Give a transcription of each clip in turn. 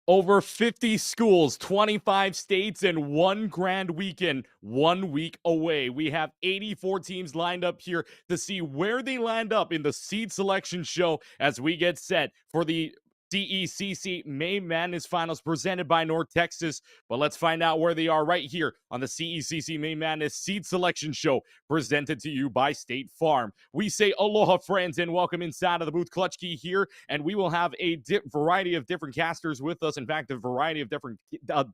Over 50 schools, 25 states, and one grand weekend, 1 week away. We have 84 teams lined up here to see where they land up in the seed selection show as we get set for the CECC May Madness Finals presented by North Texas. But let's find out where they are right here on the CECC May Madness Seed Selection Show presented to you by State Farm. We say aloha, friends, and welcome inside of the booth. Clutch Key here, and we will have a variety of different casters with us. In fact, a variety of different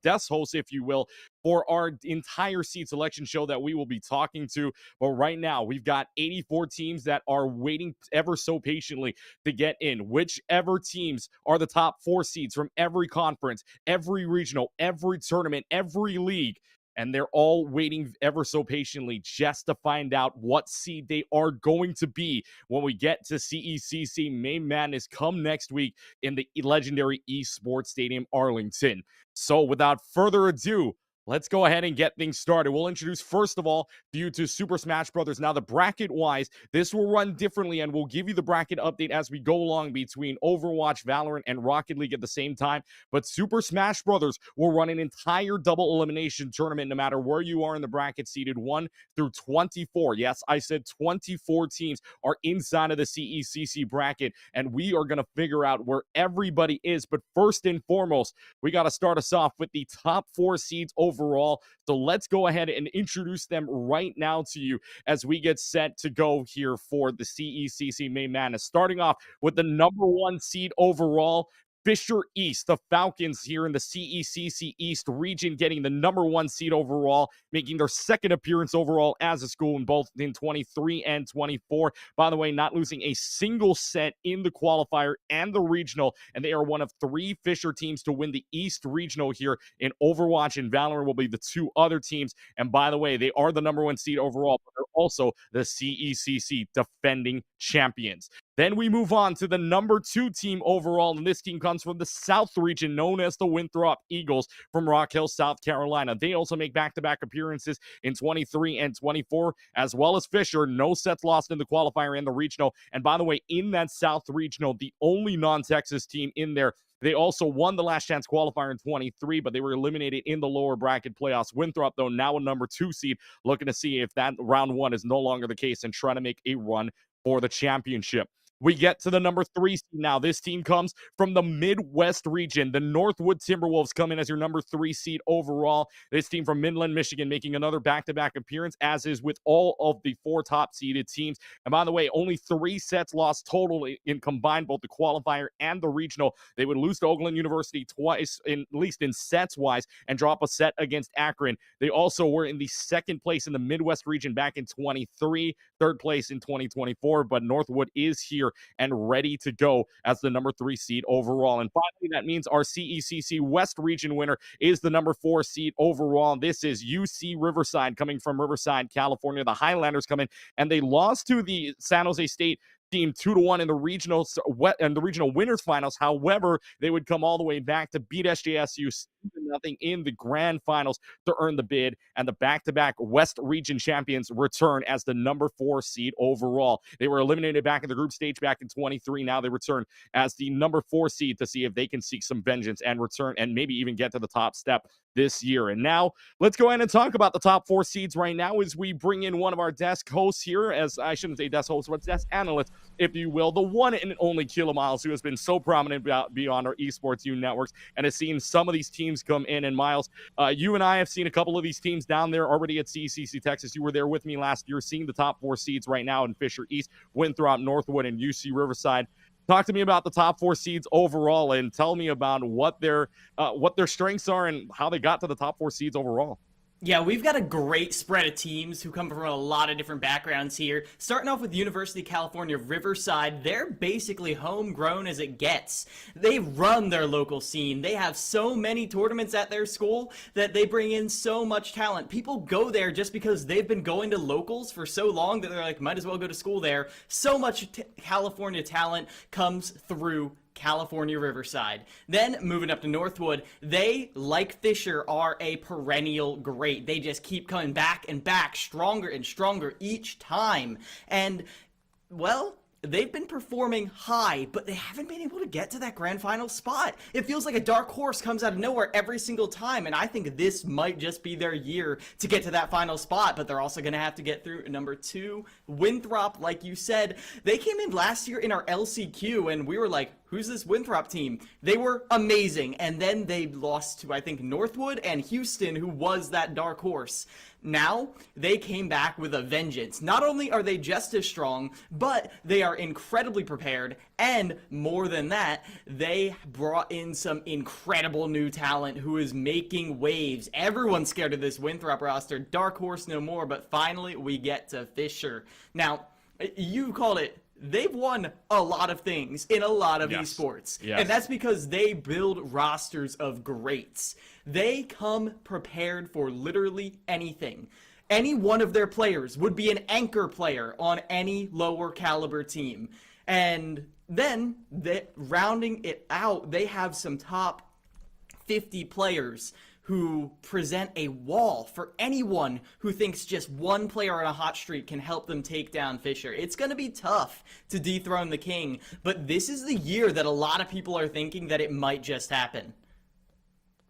guest hosts, if you will, for our entire seed selection show that we will be talking to. But right now, we've got 84 teams that are waiting ever so patiently to get in. Whichever teams are the top 4 seeds from every conference, every regional, every tournament, every league. And they're all waiting ever so patiently just to find out what seed they are going to be when we get to CECC May Madness come next week in the legendary Esports Stadium, Arlington. So without further ado, let's go ahead and get things started. We'll introduce, first of all, you to Super Smash Brothers. Now, the bracket-wise, this will run differently, and we'll give you the bracket update as we go along between Overwatch, Valorant, and Rocket League at the same time. But Super Smash Brothers will run an entire double elimination tournament no matter where you are in the bracket, seeded 1 through 24. Yes, I said 24 teams are inside of the CECC bracket, and we are going to figure out where everybody is. But first and foremost, we got to start us off with the top 4 seeds overall. So let's go ahead and introduce them right now to you as we get set to go here for the CECC May Madness. Starting off with the number 1 seed overall, Fisher East, the Falcons here in the CECC East region, getting the number 1 seed overall, making their second appearance overall as a school in both in 23 and 24. By the way, not losing a single set in the qualifier and the regional, and they are one of 3 Fisher teams to win the East regional here in Overwatch, and Valorant will be the 2 other teams. And by the way, they are the number 1 seed overall, but they're also the CECC defending champions. Then we move on to the number 2 team overall, and this team comes from the South region, known as the Winthrop Eagles from Rock Hill, South Carolina. They also make back-to-back appearances in 23 and 24, as well as Fisher. No sets lost in the qualifier and the regional. And by the way, in that South regional, the only non-Texas team in there, they also won the last chance qualifier in 23, but they were eliminated in the lower bracket playoffs. Winthrop, though, now a number 2 seed, looking to see if that round 1 is no longer the case and trying to make a run for the championship. We get to the number 3 seed now. This team comes from the Midwest region. The Northwood Timberwolves come in as your number 3 seed overall. This team from Midland, Michigan, making another back-to-back appearance, as is with all of the 4 top-seeded teams. And by the way, only 3 sets lost total in combined, both the qualifier and the regional. They would lose to Oakland University twice, at least in sets-wise, and drop a set against Akron. They also were in the 2nd place in the Midwest region back in 23, 3rd place in 2024, but Northwood is here and ready to go as the number 3 seed overall. And finally, that means our CECC West region winner is the number 4 seed overall. This is UC Riverside, coming from Riverside, California. The Highlanders come in, and they lost to the San Jose State team 2-1 in the regional and the regional winners finals. However, they would come all the way back to beat SJSU 7-0 in the grand finals to earn the bid, and the back-to-back West region champions return as the number 4 seed overall. They were eliminated back in the group stage back in 23. Now they return as the number 4 seed to see if they can seek some vengeance and return and maybe even get to the top step this year. And now let's go ahead and talk about the top 4 seeds right now as we bring in one of our desk hosts here, as I shouldn't say desk host, but desk analyst, if you will, the one and only Kila Miles, who has been so prominent beyond our Esports U networks and has seen some of these teams come in. And Miles, you and I have seen a couple of these teams down there already at CECC Texas. You were there with me last year, seeing the top 4 seeds right now in Fisher East, Winthrop, Northwood, and UC Riverside. Talk to me about the top 4 seeds overall, and tell me about what their strengths are and how they got to the top 4 seeds overall. Yeah, we've got a great spread of teams who come from a lot of different backgrounds here. Starting off with University of California, Riverside, they're basically homegrown as it gets. They run their local scene. They have so many tournaments at their school that they bring in so much talent. People go there just because they've been going to locals for so long that they're like, might as well go to school there. So much California talent comes through California Riverside. Then moving up to Northwood, they, like Fisher, are a perennial great. They just keep coming back and back, stronger and stronger each time. And, well, they've been performing high, but they haven't been able to get to that grand final spot. It feels like a dark horse comes out of nowhere every single time, and I think this might just be their year to get to that final spot, but they're also going to have to get through number 2, Winthrop. Like you said, they came in last year in our LCQ, and we were like, who's this Winthrop team? They were amazing, and then they lost to, I think, Northwood and Houston, who was that dark horse. Now, they came back with a vengeance. Not only are they just as strong, but they are incredibly prepared, and more than that, they brought in some incredible new talent who is making waves. Everyone's scared of this Winthrop roster. Dark horse no more, but finally we get to Fisher. Now, you called it. They've won a lot of things in a lot of esports. Yes. And that's because they build rosters of greats. They come prepared for literally anything. Any one of their players would be an anchor player on any lower caliber team. And then, rounding it out, they have some top 50 players who present a wall for anyone who thinks just one player on a hot streak can help them take down Fisher. It's going to be tough to dethrone the king, but this is the year that a lot of people are thinking that it might just happen.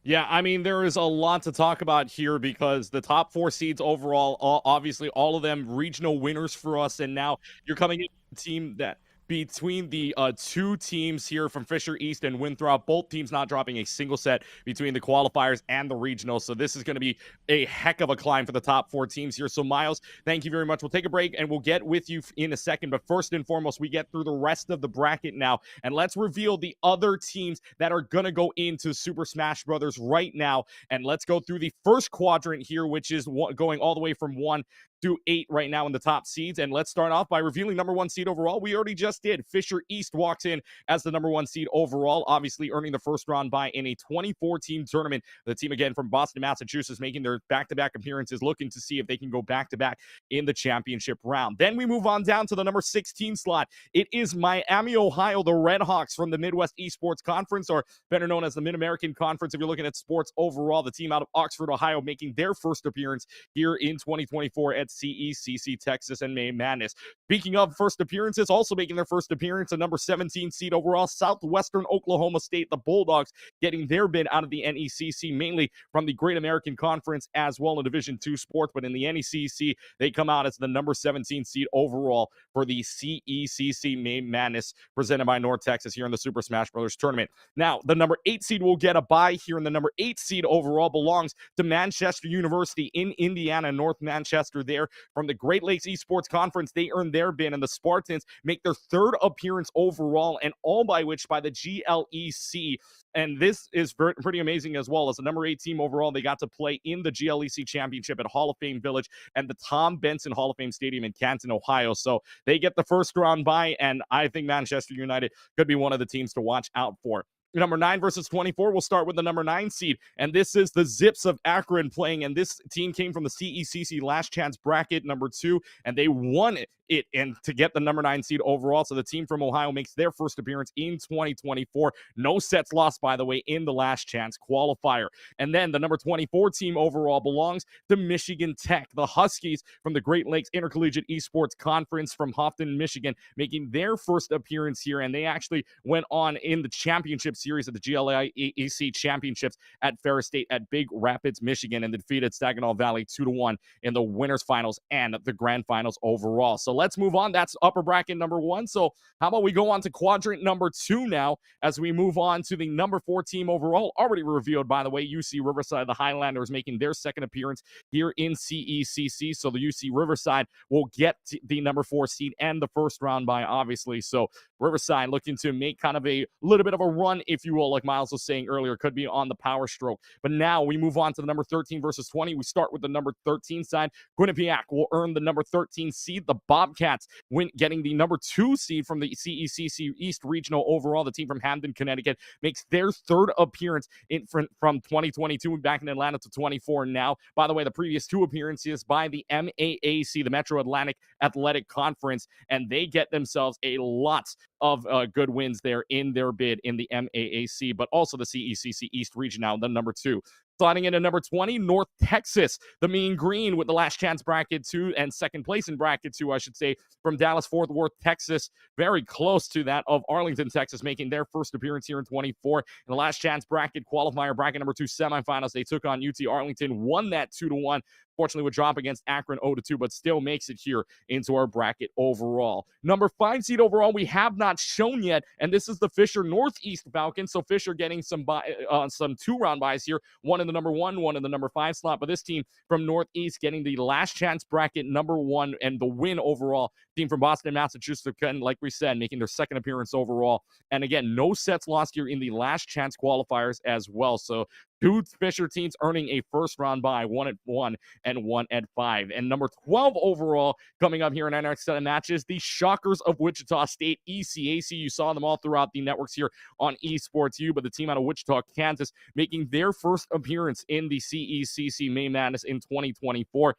Yeah, I mean, there is a lot to talk about here because the top 4 seeds overall, obviously all of them regional winners for us, and now you're coming in a team that between the 2 teams here from Fisher East and Winthrop, both teams not dropping a single set between the qualifiers and the regionals. So this is going to be a heck of a climb for the top 4 teams here. So Miles, thank you very much. We'll take a break and we'll get with you in a second. But first and foremost, we get through the rest of the bracket now. And let's reveal the other teams that are going to go into Super Smash Brothers right now. And let's go through the first quadrant here, which is going all the way from 1 through 8 right now in the top seeds. And let's start off by revealing number 1 seed overall. We already just did. Fisher East walks in as the number 1 seed overall, obviously earning the first round bye in a 24-team tournament. The team, again, from Boston, Massachusetts, making their back-to-back appearances, looking to see if they can go back-to-back in the championship round. Then we move on down to the number 16 slot. It is Miami, Ohio, the Redhawks from the Midwest Esports Conference, or better known as the Mid-American Conference if you're looking at sports overall. The team out of Oxford, Ohio, making their first appearance here in 2024 at CECC, Texas, and May Madness. Speaking of first appearances, also making their first appearance, a number 17 seed overall, Southwestern Oklahoma State, the Bulldogs, getting their bid out of the NECC, mainly from the Great American Conference as well in Division II sports, but in the NECC, they come out as the number 17 seed overall for the CECC May Madness presented by North Texas here in the Super Smash Brothers tournament. Now, the number 8 seed will get a bye here, and the number 8 seed overall belongs to Manchester University in Indiana, North Manchester there from the Great Lakes Esports Conference. They earned their bid, and the Spartans make their 3rd appearance overall, and all by which by the GLEC. And this is pretty amazing as well. As the number 8 team overall, they got to play in the GLEC Championship at Hall of Fame Village and the Tom Benson Hall of Fame Stadium in Canton, Ohio. So they get the first round bye, and I think Manchester United could be one of the teams to watch out for. Number 9 versus 24, we'll start with the number 9 seed, and this is the Zips of Akron playing, and this team came from the CECC Last Chance Bracket number 2, and they won it and to get the number 9 seed overall. So the team from Ohio makes their first appearance in 2024. No sets lost, by the way, in the Last Chance qualifier. And then the number 24 team overall belongs to Michigan Tech, the Huskies from the Great Lakes Intercollegiate Esports Conference from Houghton, Michigan, making their first appearance here, and they actually went on in the championship series of the GLEC Championships at Ferris State at Big Rapids, Michigan, and defeated Saginaw Valley 2-1 in the winners finals and the grand finals overall. So let's move on. That's upper bracket number 1. So how about we go on to quadrant number 2 now as we move on to the number 4 team overall, already revealed, by the way. UC Riverside, the Highlanders, making their second appearance here in CECC. So the UC Riverside will get the number 4 seed and the first round bye, obviously. So Riverside looking to make kind of a little bit of a run, if you will, like Miles was saying earlier, could be on the power stroke. But now we move on to the number 13 versus 20. We start with the number 13 side. Quinnipiac will earn the number 13 seed. The Bobcats getting the number 2 seed from the CECC East Regional overall. The team from Hamden, Connecticut, makes their 3rd appearance from 2022 back in Atlanta to 24 now. By the way, the previous 2 appearances by the MAAC, the Metro Atlantic Athletic Conference, and they get themselves a lot of good wins there in their bid in the MAAC, but also the CECC East region now, the number 2. Sliding into number 20, North Texas, the Mean Green with the last chance bracket 2 and second place in bracket 2, I should say, from Dallas-Fort Worth, Texas. Very close to that of Arlington, Texas, making their first appearance here in 24. In the last chance bracket qualifier, bracket number 2 semifinals, they took on UT Arlington, won that 2-1. Fortunately, would drop against Akron 0-2, but still makes it here into our bracket overall. Number 5 seed overall, we have not shown yet, and this is the Fisher Northeast Falcons. So Fisher getting some 2-round buys here, one in the number 1, one in the number 5 slot. But this team from Northeast getting the last chance bracket number 1 and the win overall. Team from Boston, Massachusetts, again, like we said, making their second appearance overall. And again, no sets lost here in the last chance qualifiers as well. So 2 Fisher teams earning a first round bye, 1 at 1 and 1 at 5. And number 12 overall coming up here in our next set of matches, the Shockers of Wichita State, ECAC. You saw them all throughout the networks here on Esports U, but the team out of Wichita, Kansas, making their first appearance in the CECC Main Madness in 2024.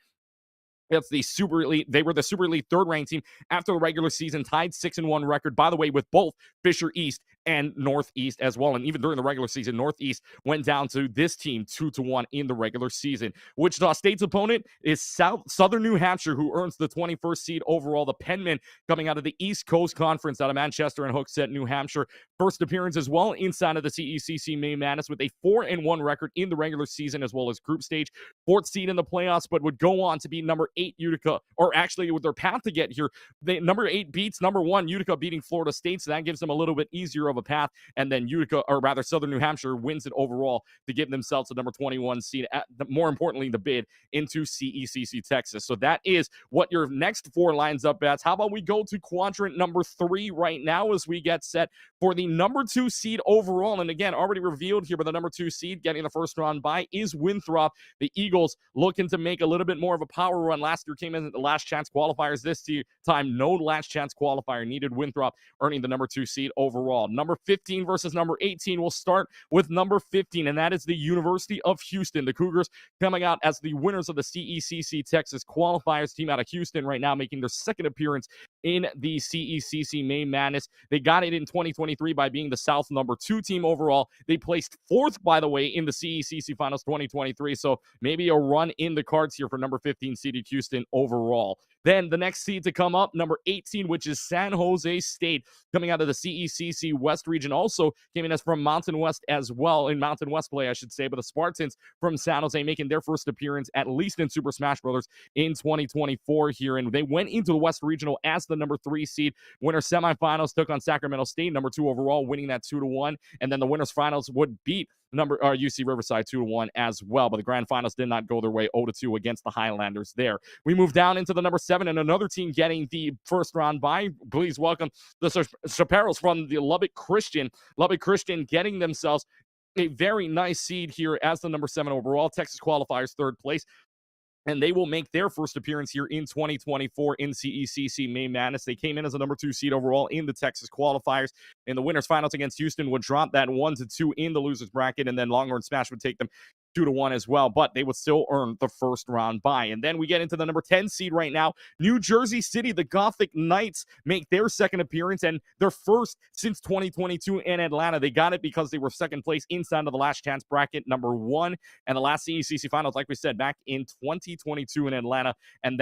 That's the Super Elite. They were the Super Elite third-ranked team after the regular season, tied 6-1 record, by the way, with both Fisher East and Northeast as well. And even during the regular season, Northeast went down to this team 2-1 in the regular season. Wichita State's opponent is Southern New Hampshire, who earns the 21st seed overall. The Penmen coming out of the East Coast Conference out of Manchester and Hooksett, New Hampshire. First appearance as well inside of the CECC Main Madness with a 4-1 record in the regular season as well as group stage. 4th seed in the playoffs, but would go on to be number 8 Utica, or actually with their path to get here, number 8 beats number 1 Utica, beating Florida State, so that gives them a little bit easier of a path. And then Utica, or rather Southern New Hampshire, wins it overall to give themselves a number 21 seed, more importantly the bid into CECC Texas. So that is what your next 4 lines up as. How about we go to quadrant number 3 right now as we get set for the number 2 seed overall. And again, already revealed here, but the number 2 seed getting the first round bye is Winthrop. The Eagles looking to make a little bit more of a power run. Last year came in at the last chance qualifiers. This time, no last chance qualifier needed. Winthrop earning the number 2 seed overall. Number 15 versus number 18. We'll start with number 15, and that is the University of Houston. The Cougars coming out as the winners of the CECC Texas qualifiers. Team out of Houston right now making their second appearance in the CECC Main Madness. They got it in 2023 by being the South number 2 team overall. They placed 4th, by the way, in the CECC Finals 2023, so maybe a run in the cards here for number 15 seeded Houston overall. Then the next seed to come up, number 18, which is San Jose State, coming out of the CECC West region. Also came in as from Mountain West as well, in Mountain West play, I should say. But the Spartans from San Jose making their first appearance, at least in Super Smash Bros. In 2024 here. And they went into the West Regional as the number 3 seed. Winner semifinals took on Sacramento State, number 2 overall, winning that 2-1. And then the winners finals would beat UC Riverside 2-1 as well, but the grand finals did not go their way, 0-2 against the Highlanders there. We move down into the number 7 and another team getting the first round bye. Please welcome the Chaparrals from the Lubbock Christian. Lubbock Christian getting themselves a very nice seed here as the number 7 overall. Texas qualifiers 3rd place. And they will make their first appearance here in 2024 in CECC Main Madness. They came in as a number 2 seed overall in the Texas qualifiers. In the winners finals against Houston would drop that 1-2 in the losers bracket, and then Longhorn Smash would take them 2-1 as well, but they would still earn the first round bye. And then we get into the number 10 seed right now. New Jersey City, the Gothic Knights, make their second appearance and their first since 2022 in Atlanta. They got it because they were second place inside of the last chance bracket, number 1, and the last CECC finals, like we said, back in 2022 in Atlanta, and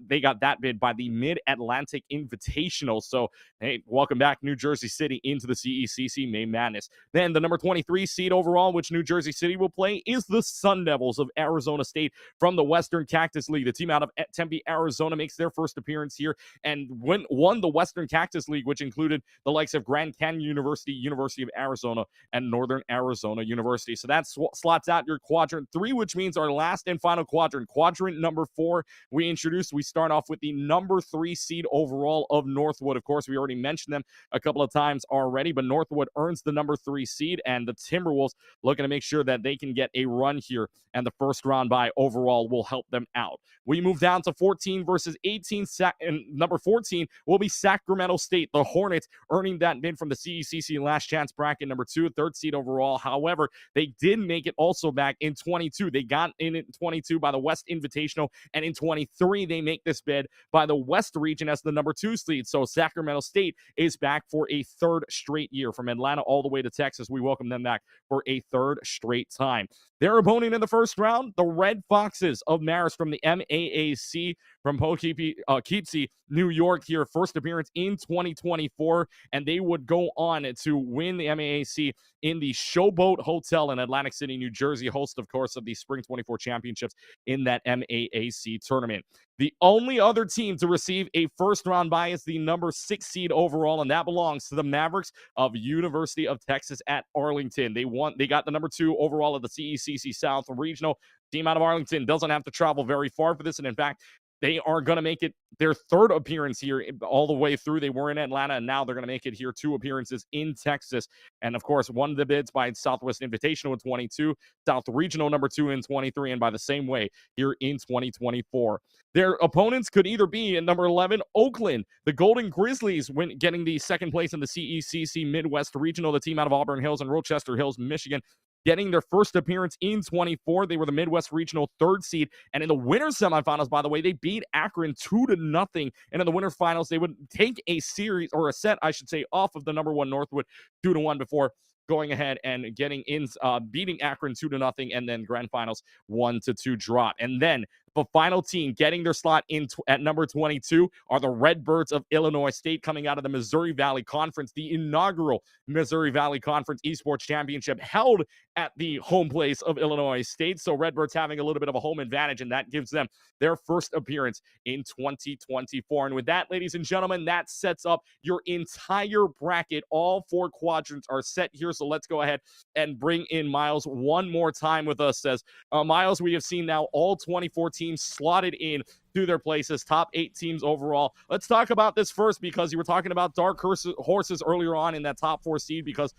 they got that bid by the Mid-Atlantic Invitational. So, hey, welcome back, New Jersey City, into the CECC Main Madness. Then the number 23 seed overall, which New Jersey City will play, is the Sun Devils of Arizona State from the Western Cactus League. The team out of Tempe, Arizona makes their first appearance here and won the Western Cactus League, which included the likes of Grand Canyon University, University of Arizona, and Northern Arizona University. So that slots out your quadrant 3, which means our last and final quadrant. Quadrant number 4, we start off with the number 3 seed overall of Northwood. Of course, we already mentioned them a couple of times already, but Northwood earns the number 3 seed, and the Timberwolves looking to make sure that they can get a run here, and the first round bye overall will help them out. We move down to 14 versus 18, and number 14 will be Sacramento State. The Hornets earning that bid from the CECC last chance bracket, number 2, 3rd seed overall. However, they did make it also back in 22. They got in 22 by the West Invitational, and in 23 they make this bid by the West region as the number 2 seed. So Sacramento State is back for a 3rd straight year. From Atlanta all the way to Texas, we welcome them back for a 3rd straight time. Their opponent in the first round, the Red Foxes of Marist from the MAAC from Poughkeepsie, New York here. First appearance in 2024, and they would go on to win the MAAC in the Showboat Hotel in Atlantic City, New Jersey, host, of course, of the Spring 24 Championships in that MAAC tournament. The only other team to receive a first-round bye is the number 6 seed overall, and that belongs to the Mavericks of University of Texas at Arlington. They got the number 2 overall of the CECC South Regional. Team out of Arlington doesn't have to travel very far for this, and in fact, they are going to make it their third appearance here all the way through. They were in Atlanta, and now they're going to make it here 2 appearances in Texas. And, of course, won the bids by Southwest Invitational in 22, South Regional number 2 in 23, and by the same way here in 2024. Their opponents could either be in number 11, Oakland, the Golden Grizzlies, getting the second place in the CECC Midwest Regional, the team out of Auburn Hills and Rochester Hills, Michigan, getting their first appearance in 24. They were the Midwest Regional 3rd seed. And in the winter semifinals, by the way, they beat Akron 2-0. And in the winter finals, they would take a series, or a set, I should say, off of the number 1 Northwood 2-1 before going ahead and getting in, beating Akron 2-0, and then grand finals 1-2 drop. And then the final team getting their slot in at number 22 are the Redbirds of Illinois State, coming out of the Missouri Valley Conference, the inaugural Missouri Valley Conference Esports Championship held at the home place of Illinois State. So Redbirds having a little bit of a home advantage, and that gives them their first appearance in 2024. And with that, ladies and gentlemen, that sets up your entire bracket. All 4 quadrants are set here. So let's go ahead and bring in Miles one more time with us. Says Miles, we have seen now all 24 teams slotted in to their places, top 8 teams overall. Let's talk about this first, because you were talking about dark horses earlier on in that top 4 seed, because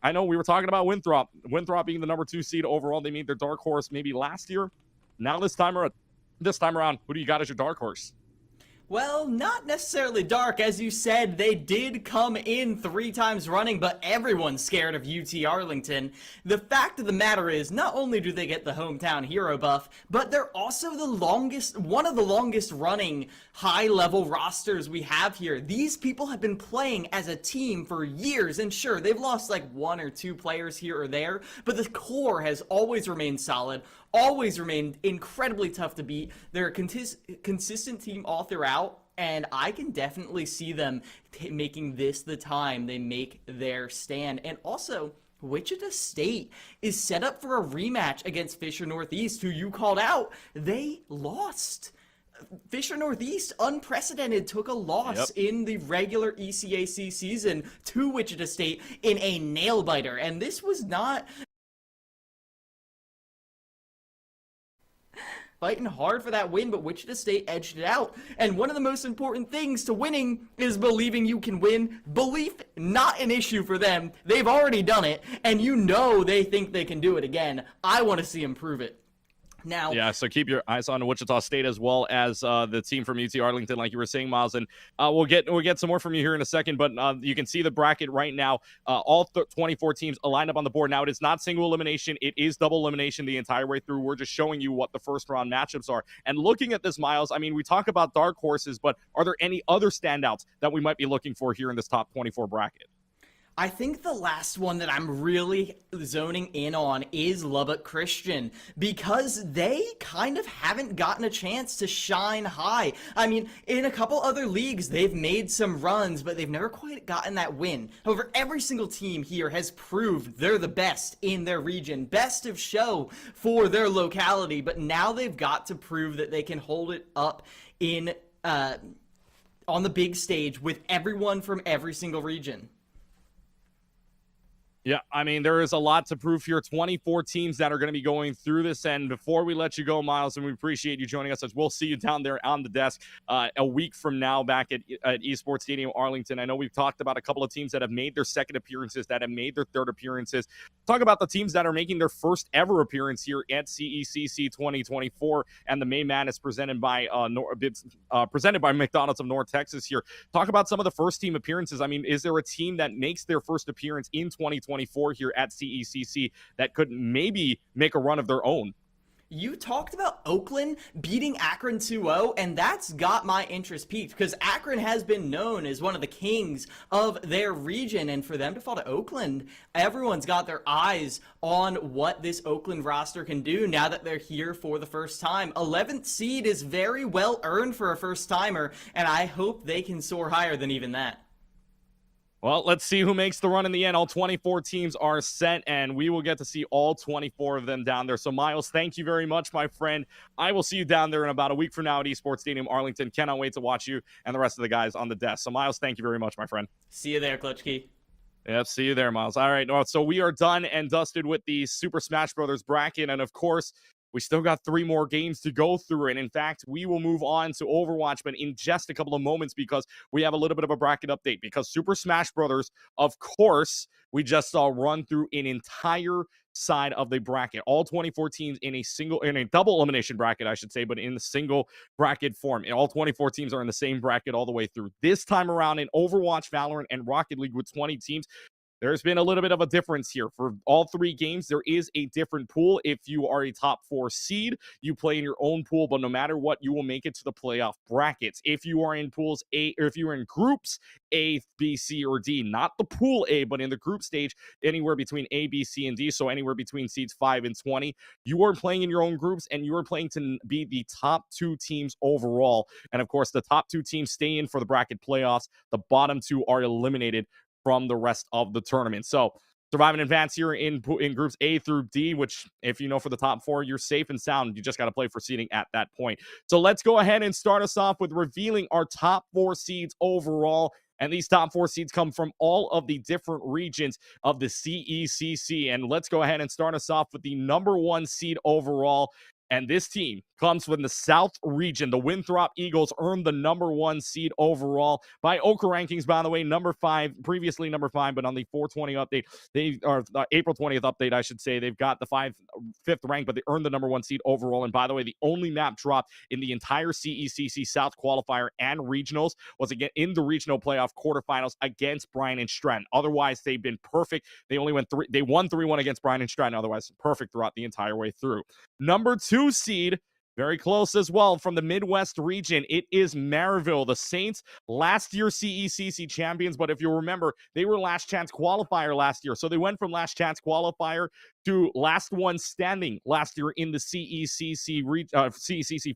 I know we were talking about Winthrop being the number 2 seed overall. They made their dark horse maybe last year. Now this time around, who do you got as your dark horse? Well, not necessarily dark. As you said, they did come in 3 times running, but everyone's scared of UT Arlington. The fact of the matter is, not only do they get the hometown hero buff, but they're also one of the longest running high-level rosters we have here. These people have been playing as a team for years, and sure, they've lost like 1 or 2 players here or there, but the core has always remained solid, always remained incredibly tough to beat. They're a consistent team all throughout, and I can definitely see them making this the time they make their stand. And also, Wichita State is set up for a rematch against Fisher Northeast, who you called out. They lost. Fisher Northeast, unprecedented, took a loss in the regular ECAC season to Wichita State in a nail-biter. And this was not fighting hard for that win, but Wichita State edged it out. And one of the most important things to winning is believing you can win. Belief, not an issue for them. They've already done it, and you know they think they can do it again. I want to see them prove it. Now, yeah, so keep your eyes on Wichita State as well as the team from UT Arlington, like you were saying, Miles. And we'll get some more from you here in a second. But you can see the bracket right now. All 24 teams lined up on the board. Now, it is not single elimination. It is double elimination the entire way through. We're just showing you what the first round matchups are. And looking at this, Miles, I mean, we talk about dark horses, but are there any other standouts that we might be looking for here in this top 24 bracket? I think the last one that I'm really zoning in on is Lubbock Christian, because they kind of haven't gotten a chance to shine high. I mean, in a couple other leagues, they've made some runs, but they've never quite gotten that win. However, every single team here has proved they're the best in their region, best of show for their locality, but now they've got to prove that they can hold it up in on the big stage with everyone from every single region. Yeah, I mean, there is a lot to prove here. 24 teams that are going to be going through this. And before we let you go, Miles, and we appreciate you joining us, as we'll see you down there on the desk a week from now back at Esports Stadium Arlington. I know we've talked about a couple of teams that have made their second appearances, that have made their third appearances. Talk about the teams that are making their first ever appearance here at CECC 2024, and the main man is presented by McDonald's of North Texas here. Talk about some of the first team appearances. I mean, is there a team that makes their first appearance in 2024 here at CECC that could maybe make a run of their own? You talked about Oakland beating Akron 2-0, and that's got my interest peaked because Akron has been known as one of the kings of their region, and for them to fall to Oakland, everyone's got their eyes on what this Oakland roster can do now that they're here for the first time. 11th seed is very well earned for a first-timer, and I hope they can soar higher than even that. Well, let's see who makes the run in the end. All 24 teams are set, and we will get to see all 24 of them down there. So, Miles, thank you very much, my friend. I will see you down there in about a week from now at Esports Stadium, Arlington. Cannot wait to watch you and the rest of the guys on the desk. So, Miles, thank you very much, my friend. See you there, Clutch Key. Yep, see you there, Miles. All right, so we are done and dusted with the Super Smash Brothers bracket, and of course, we still got 3 more games to go through, and in fact, we will move on to Overwatch, but in just a couple of moments because we have a little bit of a bracket update. Because Super Smash Brothers, of course, we just saw run through an entire side of the bracket. All 24 teams in a double elimination bracket, I should say, but in the single bracket form. And all 24 teams are in the same bracket all the way through. This time around in Overwatch, Valorant, and Rocket League with 20 teams, there's been a little bit of a difference here. For all 3 games, there is a different pool. If you are a top 4 seed, you play in your own pool, but no matter what, you will make it to the playoff brackets. If you are in pools A, or if you're in groups A, B, C, or D, not the pool A, but in the group stage, anywhere between A, B, C, and D, so anywhere between seeds 5 and 20, you are playing in your own groups, and you are playing to be the top 2 teams overall. And of course, the top 2 teams stay in for the bracket playoffs. The bottom 2 are eliminated from the rest of the tournament. So survive and advance here in groups A through D, which if you know for the top 4, you're safe and sound. You just got to play for seeding at that point. So let's go ahead and start us off with revealing our top 4 seeds overall. And these top 4 seeds come from all of the different regions of the CECC. And let's go ahead and start us off with the number 1 seed overall. And this team comes from the South region. The Winthrop Eagles earned the number 1 seed overall by Oka rankings, by the way, number 5, previously number 5, but on the 420 update, April 20th update, I should say, they've got the 5th rank, but they earned the number 1 seed overall. And by the way, the only map drop in the entire CECC South qualifier and regionals was again in the regional playoff quarterfinals against Bryan and Stratton. Otherwise, they've been perfect. They won 3-1 against Bryan and Stratton. Otherwise, perfect throughout the entire way through. Number 2 seed, very close as well, from the Midwest region. It is Maryville. The Saints, last year CECC champions, but if you remember, they were last chance qualifier last year. So they went from last chance qualifier to last one standing last year in the CECC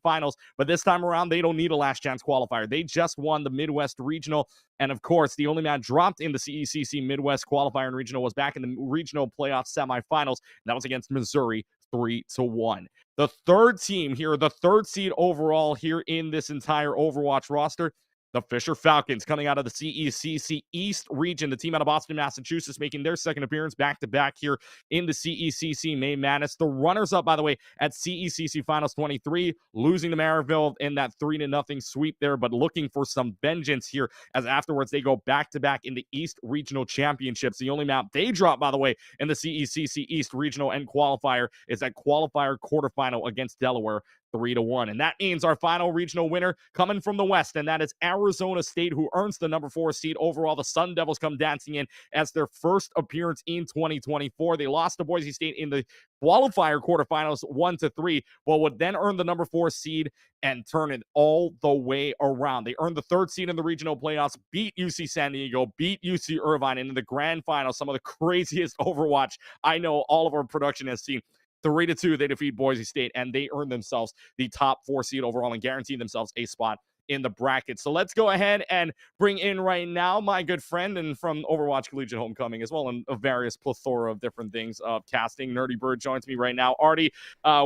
finals. But this time around, they don't need a last chance qualifier. They just won the Midwest regional. And of course, the only man dropped in the CECC Midwest qualifier and regional was back in the regional playoff semifinals. And that was against Missouri, 3-1. The third team here, the 3rd seed overall here in this entire Overwatch roster, the Fisher Falcons, coming out of the CECC East region. The team out of Boston, Massachusetts, making their second appearance back-to-back here in the CECC May Madness. The runners-up, by the way, at CECC Finals 23, losing to Maryville in that 3-0 sweep there, but looking for some vengeance here as afterwards they go back-to-back in the East Regional Championships. The only map they drop, by the way, in the CECC East Regional and qualifier is that qualifier quarterfinal against Delaware, 3-1. And that means our final regional winner coming from the West, and that is Arizona State, who earns the number 4 seed overall. The Sun Devils come dancing in as their first appearance in 2024. They lost to Boise State in the qualifier quarterfinals 1-3, but would then earn the number 4 seed and turn it all the way around. They earned the 3rd seed in the regional playoffs, beat UC San Diego, beat UC Irvine, and in the grand final, some of the craziest Overwatch I know all of our production has seen. 3-2, they defeat Boise State, and they earn themselves the top 4 seed overall and guarantee themselves a spot in the bracket. So let's go ahead and bring in right now my good friend and from Overwatch Collegiate Homecoming as well, and a various plethora of different things of casting. Nerdy Bird joins me right now. Artie,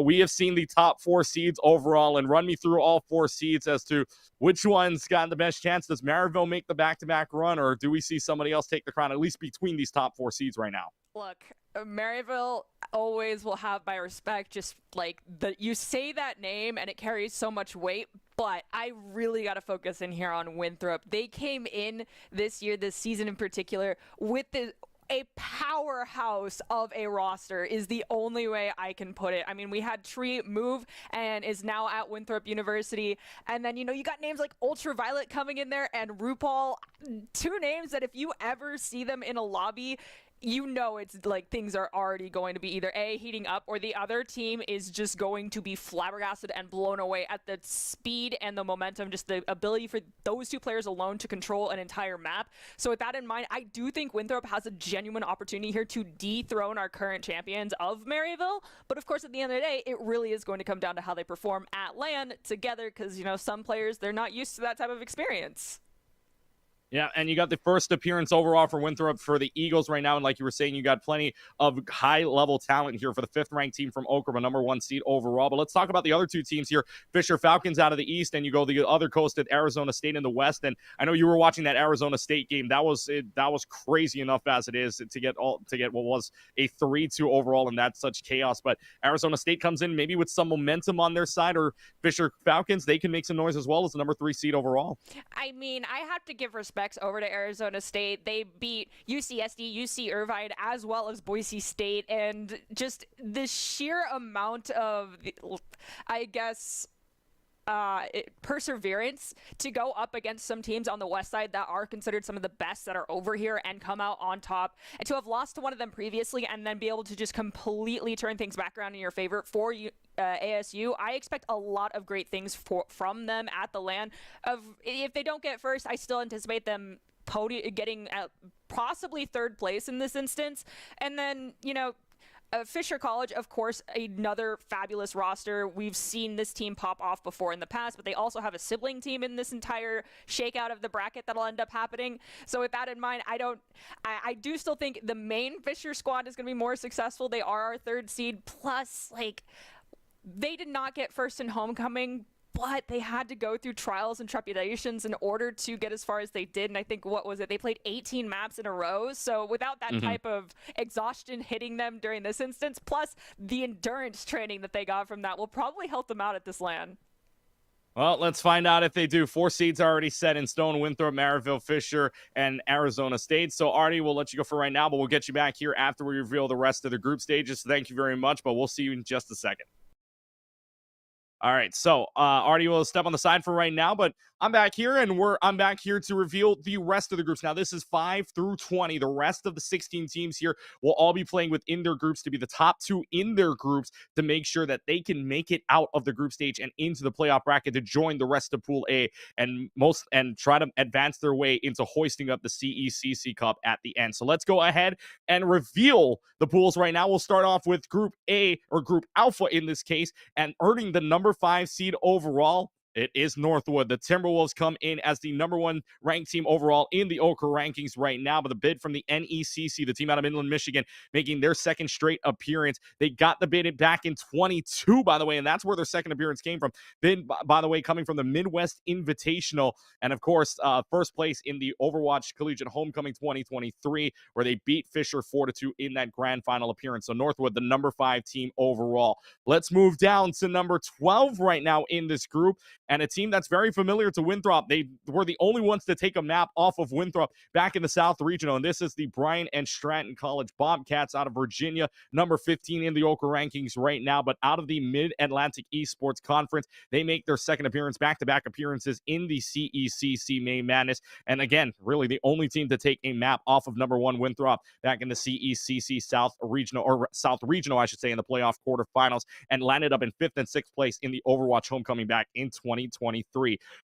we have seen the top 4 seeds overall, and run me through all 4 seeds as to which one's got the best chance. Does Maryville make the back-to-back run, or do we see somebody else take the crown, at least between these top 4 seeds right now? Look, Maryville always will have my respect. Just like you say that name and it carries so much weight, but I really got to focus in here on Winthrop. They came in this year, this season in particular, with a powerhouse of a roster is the only way I can put it. I mean, we had Tree move and is now at Winthrop University. And then, you got names like Ultraviolet coming in there and RuPaul, 2 names that if you ever see them in a lobby, you know it's like things are already going to be either A, heating up, or the other team is just going to be flabbergasted and blown away at the speed and the momentum, just the ability for those two players alone to control an entire map. So with that in mind, I do think Winthrop has a genuine opportunity here to dethrone our current champions of Maryville. But of course, at the end of the day, it really is going to come down to how they perform at LAN together, because, you know, some players, they're not used to that type of experience. Yeah, and you got the first appearance overall for Winthrop for the Eagles right now. And like you were saying, you got plenty of high-level talent here for the fifth-ranked team from Oklahoma, number one seed overall. But let's talk about the other two teams here. Fisher Falcons out of the East, and you go the other coast at Arizona State in the West. And I know you were watching that Arizona State game. That was crazy enough as it is to get what was a 3-2 overall, and that's such chaos. But Arizona State comes in maybe with some momentum on their side, or Fisher Falcons, they can make some noise as well as the number 3 seed overall. I mean, I have to give respect over to Arizona State. They beat UCSD, UC Irvine, as well as Boise State, and just the sheer amount of, I guess, perseverance to go up against some teams on the west side that are considered some of the best that are over here and come out on top, and to have lost to one of them previously and then be able to just completely turn things back around in your favor for you. ASU, I expect a lot of great things from them at the LAN. If they don't get first, I still anticipate them getting possibly third place in this instance. And then, you know, Fisher College, of course, another fabulous roster. We've seen this team pop off before in the past, but they also have a sibling team in this entire shakeout of the bracket that'll end up happening. So with that in mind, I do still think the main Fisher squad is going to be more successful. They are our third seed. Plus, like, they did not get first in homecoming, but they had to go through trials and trepidations in order to get as far as they did. And I think, what was it? They played 18 maps in a row. So without that type of exhaustion hitting them during this instance, plus the endurance training that they got from that, will probably help them out at this LAN. Well, let's find out if they do. 4 seeds are already set in stone: Winthrop, Maryville, Fisher, and Arizona State. So, Artie, we'll let you go for right now, but we'll get you back here after we reveal the rest of the group stages. So thank you very much, but we'll see you in just a second. All right, so Artie will step on the side for right now, but I'm back here, and I'm back here to reveal the rest of the groups. Now, this is 5 through 20. The rest of the 16 teams here will all be playing within their groups to be the top 2 in their groups to make sure that they can make it out of the group stage and into the playoff bracket to join the rest of Pool A and try to advance their way into hoisting up the CECC Cup at the end. So let's go ahead and reveal the pools right now. We'll start off with Group A, or Group Alpha in this case, and earning the number 5 seed overall. It is Northwood. The Timberwolves come in as the number 1 ranked team overall in the Okra rankings right now, but the bid from the NECC, the team out of Midland, Michigan, making their second straight appearance. They got the bid back in 22, by the way, and that's where their second appearance came from. Bid, by the way, coming from the Midwest Invitational, and of course, first place in the Overwatch Collegiate Homecoming 2023, where they beat Fisher 4-2 in that grand final appearance. So Northwood, the number 5 team overall. Let's move down to number 12 right now in this group, and a team that's very familiar to Winthrop. They were the only ones to take a map off of Winthrop back in the South Regional, and this is the Bryan and Stratton College Bobcats out of Virginia, number 15 in the Okra rankings right now, but out of the Mid-Atlantic Esports Conference. They make their second appearance, back-to-back appearances in the CECC May Madness, and again, really the only team to take a map off of number 1 Winthrop back in the CECC South Regional, I should say, in the playoff quarterfinals, and landed up in 5th and 6th place in the Overwatch Homecoming back in 2023.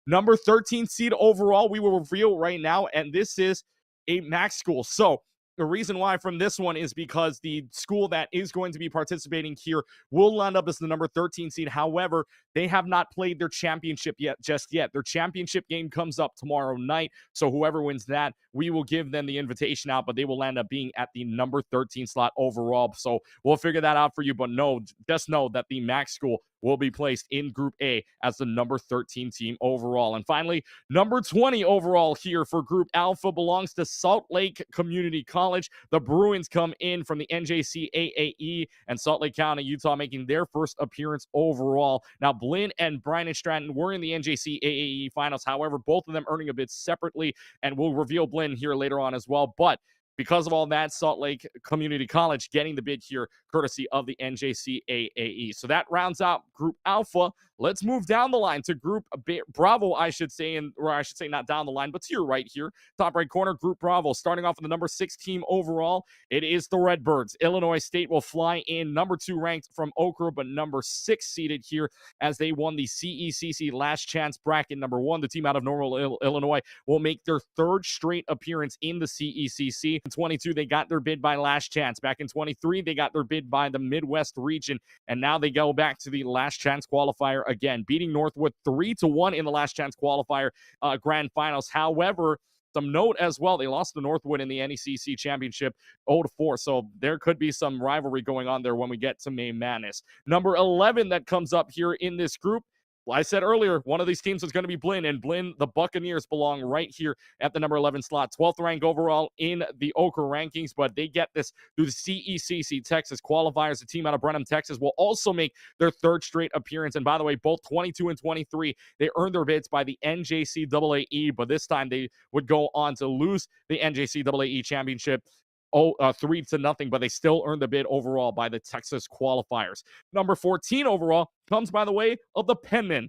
Number 13 seed overall, we will reveal right now, and this is a MAC school. So the reason why from this one is because the school that is going to be participating here will land up as the number 13 seed. However, they have not played their championship just yet. Their championship game comes up tomorrow night. So whoever wins that, we will give them the invitation out, but they will end up being at the number 13 slot overall. So we'll figure that out for you. But just know that the MAC school will be placed in Group A as the number 13 team overall. And finally, number 20 overall here for Group Alpha belongs to Salt Lake Community College. The Bruins come in from the NJC AAE, and Salt Lake County, Utah, making their first appearance overall. Now, Blinn and Bryan and Stratton were in the NJC AAE finals. However, both of them earning a bid separately, and we'll reveal Blinn here later on as well. But because of all that, Salt Lake Community College getting the bid here, courtesy of the NJC AAE. So that rounds out Group Alpha. Let's move down the line to Group Bravo, I should say, or I should say not down the line, but to your right here, top right corner, Group Bravo, starting off with the number 6 team overall. It is the Redbirds. Illinois State will fly in, number 2 ranked from Okra, but number 6 seeded here as they won the CECC Last Chance Bracket number 1. The team out of Normal, Illinois will make their 3rd straight appearance in the CECC. In 22, they got their bid by Last Chance. Back in 23, they got their bid by the Midwest region, and now they go back to the Last Chance qualifier again, beating Northwood 3-1 in the Last Chance qualifier grand finals. However, some note as well, they lost to Northwood in the NECC championship 0-4, so there could be some rivalry going on there when we get to May Madness. Number 11 that comes up here in this group, well, I said earlier, one of these teams is going to be Blinn, and Blinn, the Buccaneers, belong right here at the number 11 slot. 12th rank overall in the Okra rankings, but they get this through the CECC Texas qualifiers. The team out of Brenham, Texas, will also make their 3rd straight appearance. And by the way, both 22 and 23, they earned their bids by the NJCAA, but this time they would go on to lose the NJCAA championship 3-0, but they still earned the bid overall by the Texas qualifiers. Number 14 overall comes by the way of the Penmen.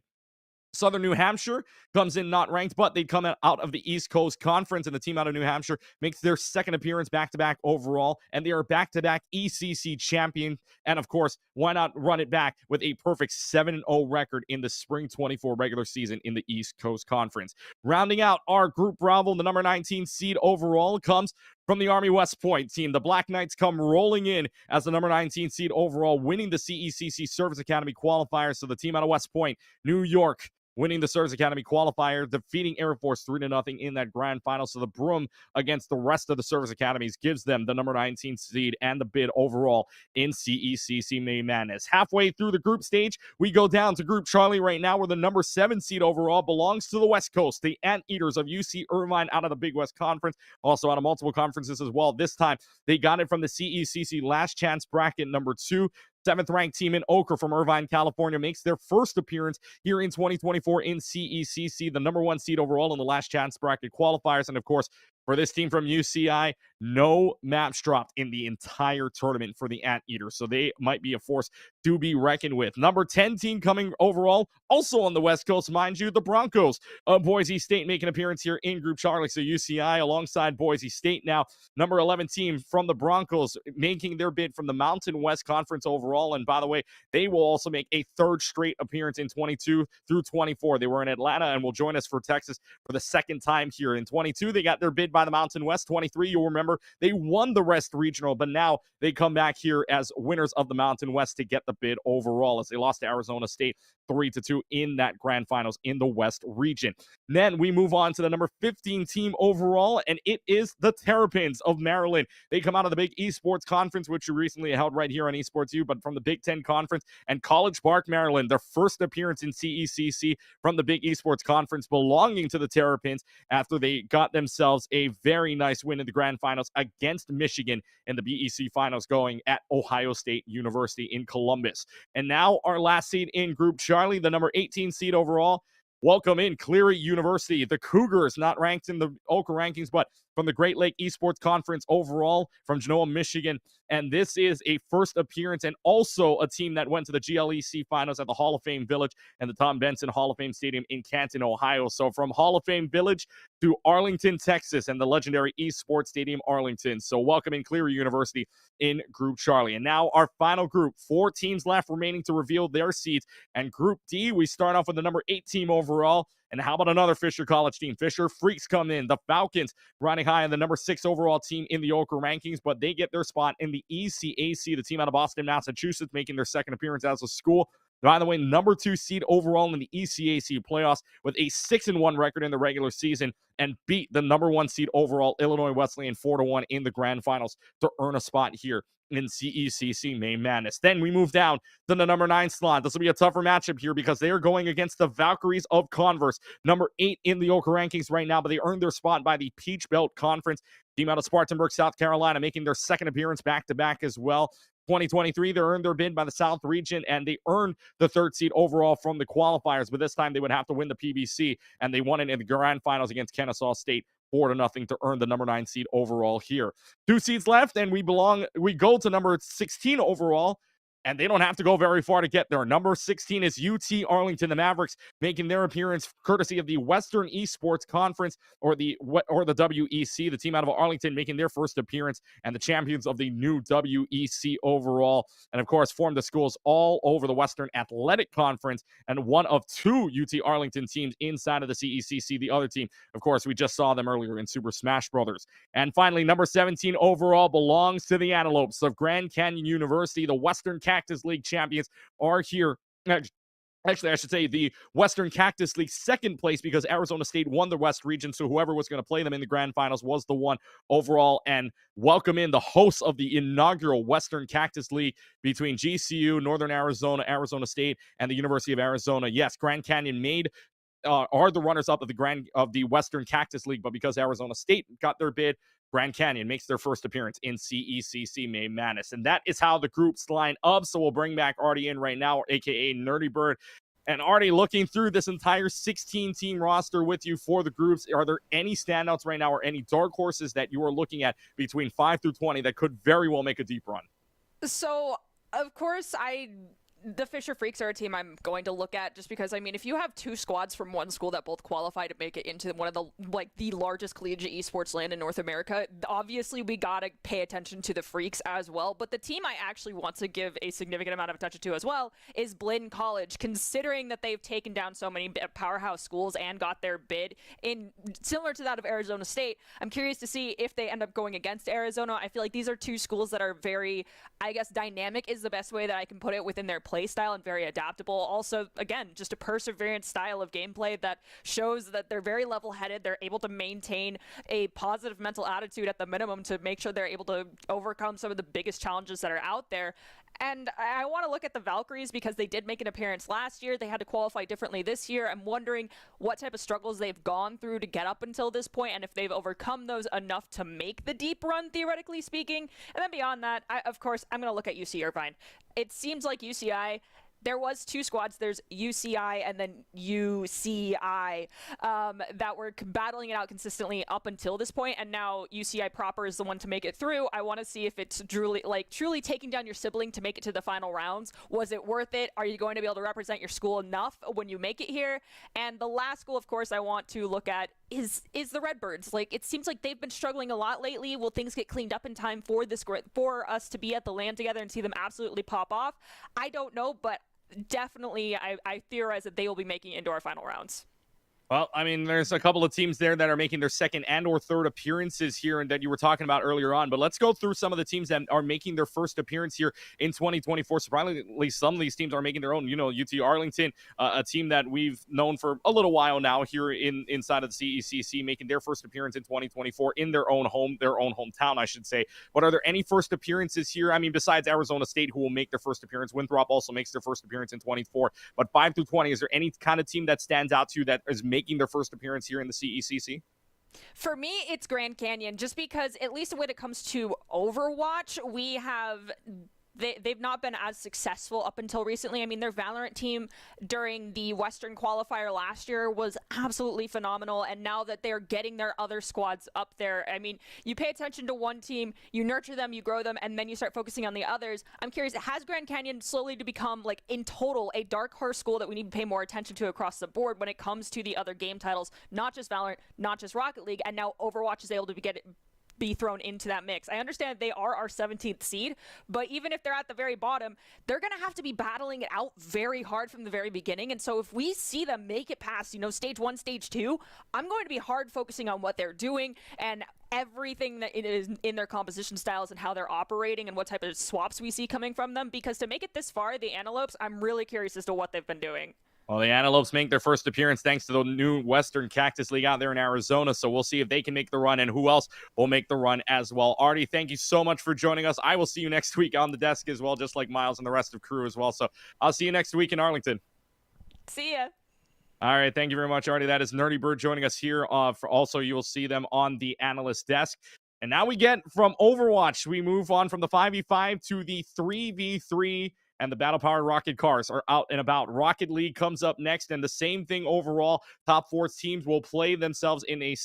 Southern New Hampshire comes in not ranked, but they come out of the East Coast Conference, and the team out of New Hampshire makes their 2nd appearance back-to-back overall, and they are back-to-back ECC champion. And of course, why not run it back with a perfect 7-0 record in the spring 24 regular season in the East Coast Conference. Rounding out our Group Bravo, the number 19 seed overall comes from the Army West Point team. The Black Knights come rolling in as the number 19 seed overall, winning the CECC Service Academy qualifiers. So the team out of West Point, New York, winning the Service Academy qualifier, defeating Air Force 3-0 in that grand final. So the broom against the rest of the Service Academies gives them the number 19 seed and the bid overall in CECC May Madness. Halfway through the group stage, we go down to Group Charlie right now, where the number 7 seed overall belongs to the West Coast, the Anteaters of UC Irvine, out of the Big West Conference, also out of multiple conferences as well. This time, they got it from the CECC Last Chance Bracket number 2. 7th ranked team in Okra from Irvine, California, makes their 1st appearance here in 2024 in CECC, the number 1 seed overall in the Last Chance Bracket qualifiers. And of course, for this team from UCI, no maps dropped in the entire tournament for the Anteaters, so they might be a force to be reckoned with. Number 10 team coming overall, also on the West Coast, mind you, the Broncos of Boise State make an appearance here in Group Charlie. So UCI alongside Boise State now. Number 11 team from the Broncos making their bid from the Mountain West Conference overall. And by the way, they will also make a 3rd straight appearance in 22 through 24. They were in Atlanta and will join us for Texas for the 2nd time here. In 22, they got their bid by the Mountain West. 23, you'll remember, they won the West Regional, but now they come back here as winners of the Mountain West to get the bid overall, as they lost to Arizona State 3-2 in that grand finals in the West region. Then we move on to the number 15 team overall, and it is the Terrapins of Maryland. They come out of the Big Esports Conference, which we recently held right here on Esports U, but from the Big Ten Conference, and College Park, Maryland, their 1st appearance in CECC from the Big Esports Conference, belonging to the Terrapins after they got themselves a very nice win in the grand finals against Michigan in the BEC finals, going at Ohio State University in Columbus. And now our last seed in Group Charlie, the number 18 seed overall. Welcome in Cleary University. The Cougars, not ranked in the Okra rankings, but from the Great Lake Esports Conference overall from Genoa, Michigan. And this is a 1st appearance and also a team that went to the GLEC finals at the Hall of Fame Village and the Tom Benson Hall of Fame Stadium in Canton, Ohio. So from Hall of Fame Village to Arlington, Texas, and the legendary Esports Stadium Arlington. So welcome in Cleary University in Group Charlie. And now our final group, 4 teams left remaining to reveal their seeds. And Group D, we start off with the number 8 team overall. And how about another Fisher College team? Fisher Freaks come in. The Falcons riding high on the number 6 overall team in the Okra rankings, but they get their spot in the ECAC, the team out of Boston, Massachusetts, making their 2nd appearance as a school. By the way, number 2 seed overall in the ECAC playoffs with a 6-1 record in the regular season, and beat the number 1 seed overall Illinois Wesleyan 4-1 in the grand finals to earn a spot here in CECC May Madness. Then we move down to the number 9 slot. This will be a tougher matchup here because they are going against the Valkyries of Converse, number 8 in the Okra rankings right now, but they earned their spot by the Peach Belt Conference. Team out of Spartanburg, South Carolina, making their 2nd appearance back-to-back as well. 2023, they earned their bid by the South region, and they earned the 3rd seed overall from the qualifiers, but this time they would have to win the PBC, and they won it in the grand finals against Kennesaw State 4-0 to earn the number 9 seed overall here. 2 seeds left, and we go to number 16 overall. and they don't have to go very far to get there. Number 16 is UT Arlington, the Mavericks, making their appearance courtesy of the Western Esports Conference, or the WEC, the team out of Arlington making their first appearance, and the champions of the new WEC overall. And of course, formed the schools all over the Western Athletic Conference, and one of two UT Arlington teams inside of the CECC. The other team, of course, we just saw them earlier in Super Smash Brothers. And finally, number 17 overall belongs to the Antelopes of Grand Canyon University. The Western Cactus League champions are here. Actually, I should say the Western Cactus League second place, because Arizona State won the West region, so whoever was going to play them in the grand finals was the one overall. And welcome in the hosts of the inaugural Western Cactus League between GCU, Northern Arizona, Arizona State, and the University of Arizona. Yes, Grand Canyon are the runners-up of the Western Cactus League, but because Arizona State got their bid, Grand Canyon makes their first appearance in CECC May Madness. And that is how the groups line up. So we'll bring back Artie in right now, aka Nerdy Bird. And Artie, looking through this entire 16-team roster with you for the groups, are there any standouts right now or any dark horses that you are looking at between 5 through 20 that could very well make a deep run? So, of course, the Fisher Freaks are a team I'm going to look at, just because, I mean, if you have two squads from one school that both qualify to make it into one of the largest collegiate esports land in North America, obviously we gotta pay attention to the Freaks as well. But the team I actually want to give a significant amount of attention to as well is Bladen College, considering that they've taken down so many powerhouse schools and got their bid in similar to that of Arizona State. I'm curious to see if they end up going against Arizona. I feel like these are two schools that are very, I guess, dynamic is the best way that I can put it, within their play style, and very adaptable. Also, again, just a perseverance style of gameplay that shows that they're very level-headed. They're able to maintain a positive mental attitude at the minimum to make sure they're able to overcome some of the biggest challenges that are out there. And I want to look at the Valkyries, because they did make an appearance last year. They had to qualify differently this year. I'm wondering what type of struggles they've gone through to get up until this point, and if they've overcome those enough to make the deep run, theoretically speaking. And then beyond that, of course, I'm going to look at UC Irvine. It seems like UCI, there was two squads. There's UCI and then UCI that were battling it out consistently up until this point, and now UCI proper is the one to make it through. I want to see if it's truly taking down your sibling to make it to the final rounds. Was it worth it? Are you going to be able to represent your school enough when you make it here? And the last school, of course, I want to look at is the Redbirds. It seems like they've been struggling a lot lately. Will things get cleaned up in time for us to be at the LAN together and see them absolutely pop off? I don't know, but definitely I theorize that they will be making it into our final rounds. Well, I mean, there's a couple of teams there that are making their second and or third appearances here, and that you were talking about earlier on. But let's go through some of the teams that are making their first appearance here in 2024. Surprisingly, some of these teams are making their own. UT Arlington, a team that we've known for a little while now here inside of the CECC, making their first appearance in 2024 in their own hometown, I should say. But are there any first appearances here? I mean, besides Arizona State, who will make their first appearance, Winthrop also makes their first appearance in 24. But 5 through 20, is there any kind of team that stands out to you that is making their first appearance here in the CECC? For me, it's Grand Canyon, just because, at least when it comes to Overwatch, we have they've not been as successful up until recently. I mean, their Valorant team during the Western qualifier last year was absolutely phenomenal, and now that they're getting their other squads up there, I mean, you pay attention to one team, you nurture them, you grow them, and then you start focusing on the others. I'm curious, has Grand Canyon slowly to become, in total, a dark horse school that we need to pay more attention to across the board when it comes to the other game titles, not just Valorant, not just Rocket League, and now Overwatch is able to be thrown into that mix. I understand they are our 17th seed, but even if they're at the very bottom, they're going to have to be battling it out very hard from the very beginning. And so if we see them make it past, stage 1, stage 2, I'm going to be hard focusing on what they're doing and everything that it is in their composition styles and how they're operating and what type of swaps we see coming from them. Because to make it this far, the Antelopes, I'm really curious as to what they've been doing. Well, the Antelopes make their first appearance thanks to the new Western Cactus League out there in Arizona, so we'll see if they can make the run and who else will make the run as well. Artie, thank you so much for joining us. I will see you next week on the desk as well, just like Miles and the rest of crew as well. So I'll see you next week in Arlington. See ya. All right, thank you very much, Artie. That is Nerdy Bird joining us here. For also, you will see them on the analyst desk. And now we get from Overwatch, we move on from the 5v5 to the 3v3. And the battle-powered rocket cars are out and about. Rocket League comes up next, and the same thing overall. Top 4 teams will play themselves in a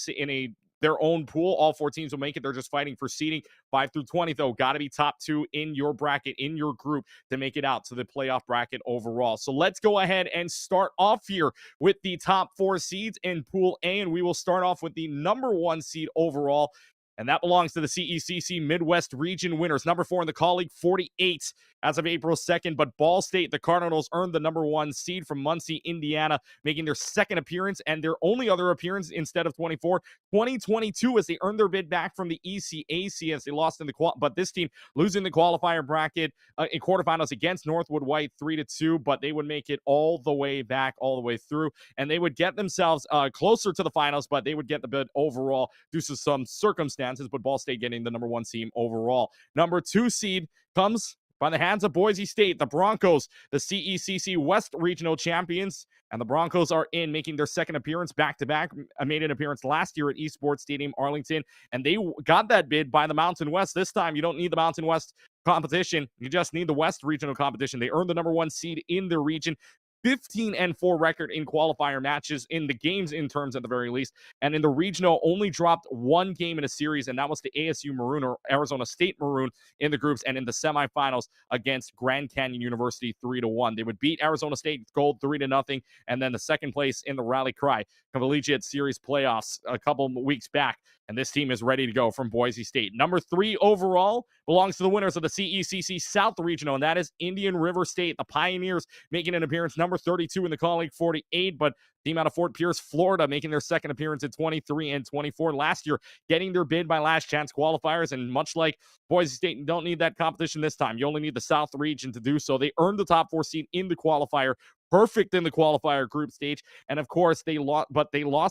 their own pool. All 4 teams will make it. They're just fighting for seeding. 5 through 20, though, got to be top 2 in your bracket, in your group, to make it out to the playoff bracket overall. So let's go ahead and start off here with the top 4 seeds in Pool A, and we will start off with the number 1 seed overall, and that belongs to the CECC Midwest Region winners. Number 4 in the colleague, 48 as of April 2nd. But Ball State, the Cardinals, earned the number 1 seed from Muncie, Indiana, making their second appearance and their only other appearance instead of 2022 as they earned their bid back from the ECAC as they lost in the but this team losing the qualifier bracket in quarterfinals against Northwood White 3-2, but they would make it all the way back, all the way through, and they would get themselves closer to the finals, but they would get the bid overall due to some circumstances, but Ball State getting the number 1 team overall. Number 2 seed comes by the hands of Boise State, the Broncos, the CECC West Regional champions, and the Broncos are in, making their second appearance back-to-back. Made an appearance last year at Esports Stadium, Arlington, and they got that bid by the Mountain West. This time, you don't need the Mountain West competition. You just need the West Regional competition. They earned the number 1 seed in their region. 15-4 record in qualifier matches in the games in terms at the very least. And in the regional, only dropped 1 game in a series, and that was the ASU Maroon or Arizona State Maroon in the groups, and in the semifinals against Grand Canyon University 3-1. They would beat Arizona State Gold 3-0, and then the second place in the Rally Cry Collegiate Series playoffs a couple weeks back. And this team is ready to go from Boise State. Number 3 overall belongs to the winners of the CECC South Regional, and that is Indian River State. The Pioneers making an appearance, number 32 in the colleague, 48, but team out of Fort Pierce, Florida, making their second appearance at 23 and 24 last year, getting their bid by last chance qualifiers. And much like Boise State, you don't need that competition this time. You only need the South region to do so. They earned the top 4 seed in the qualifier, perfect in the qualifier group stage, and of course they lost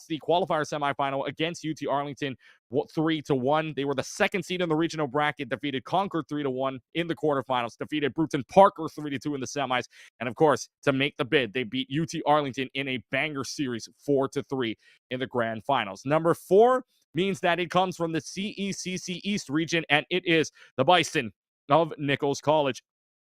the qualifier semifinal against UT Arlington 3-1. They were the second seed in the regional bracket, defeated Concord 3-1 in the quarterfinals, defeated Bruton Parker 3-2 in the semis, and of course to make the bid they beat UT Arlington in a banger series 4-3 in the grand finals. Number 4 means that it comes from the CECC East region, and it is the Bison of Nichols College,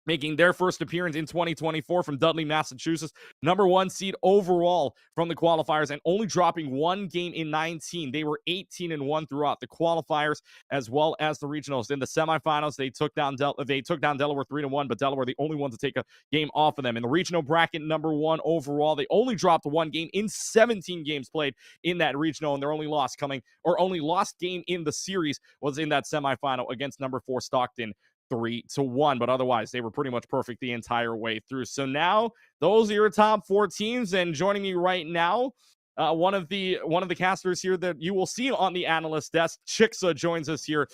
making their first appearance in 2024 from Dudley, Massachusetts. Number 1 seed overall from the qualifiers and only dropping 1 game in 19. They were 18-1 throughout the qualifiers as well as the regionals. In the semifinals, they took down Delaware 3-1, but Delaware the only one to take a game off of them. In the regional bracket, number 1 overall, they only dropped 1 game in 17 games played in that regional, and their only lost game in the series was in that semifinal against number 4 Stockton 3-1, but otherwise they were pretty much perfect the entire way through. So now those are your top 4 teams, and joining me right now, one of the casters here that you will see on the analyst desk, Chicksa, joins us here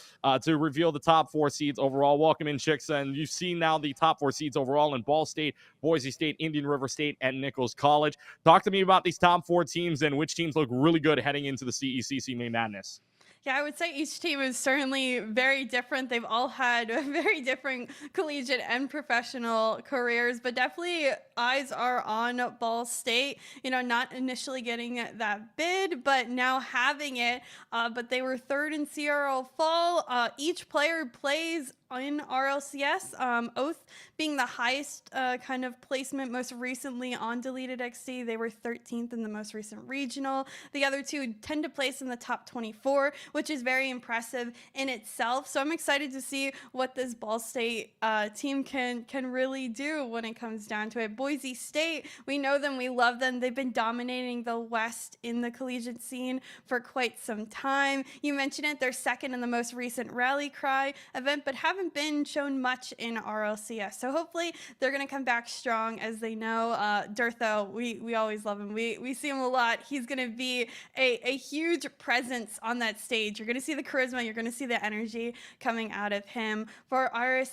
to reveal the top 4 seeds overall. Welcome in, Chicksa, and you've seen now the top 4 seeds overall in Ball State, Boise State, Indian River State, and Nichols College. Talk to me about these top 4 teams and which teams look really good heading into the CECC May Madness. Yeah, I would say each team is certainly very different. They've all had very different collegiate and professional careers, but definitely eyes are on Ball State. You know, not initially getting that bid, but now having it. But they were 3rd in CRL Fall. Each player plays in RLCS, Oath being the highest kind of placement most recently on Deleted XD. They were 13th in the most recent regional. The other 2 tend to place in the top 24, which is very impressive in itself. So I'm excited to see what this Ball State team can really do when it comes down to it. Boise State, we know them, we love them. They've been dominating the West in the collegiate scene for quite some time. You mentioned it, they're 2nd in the most recent Rally Cry event, but haven't been shown much in RLCS. So hopefully they're going to come back strong. As they know, Durtho, we always love him. We see him a lot. He's going to be a huge presence on that stage. You're going to see the charisma. You're going to see the energy coming out of him. For our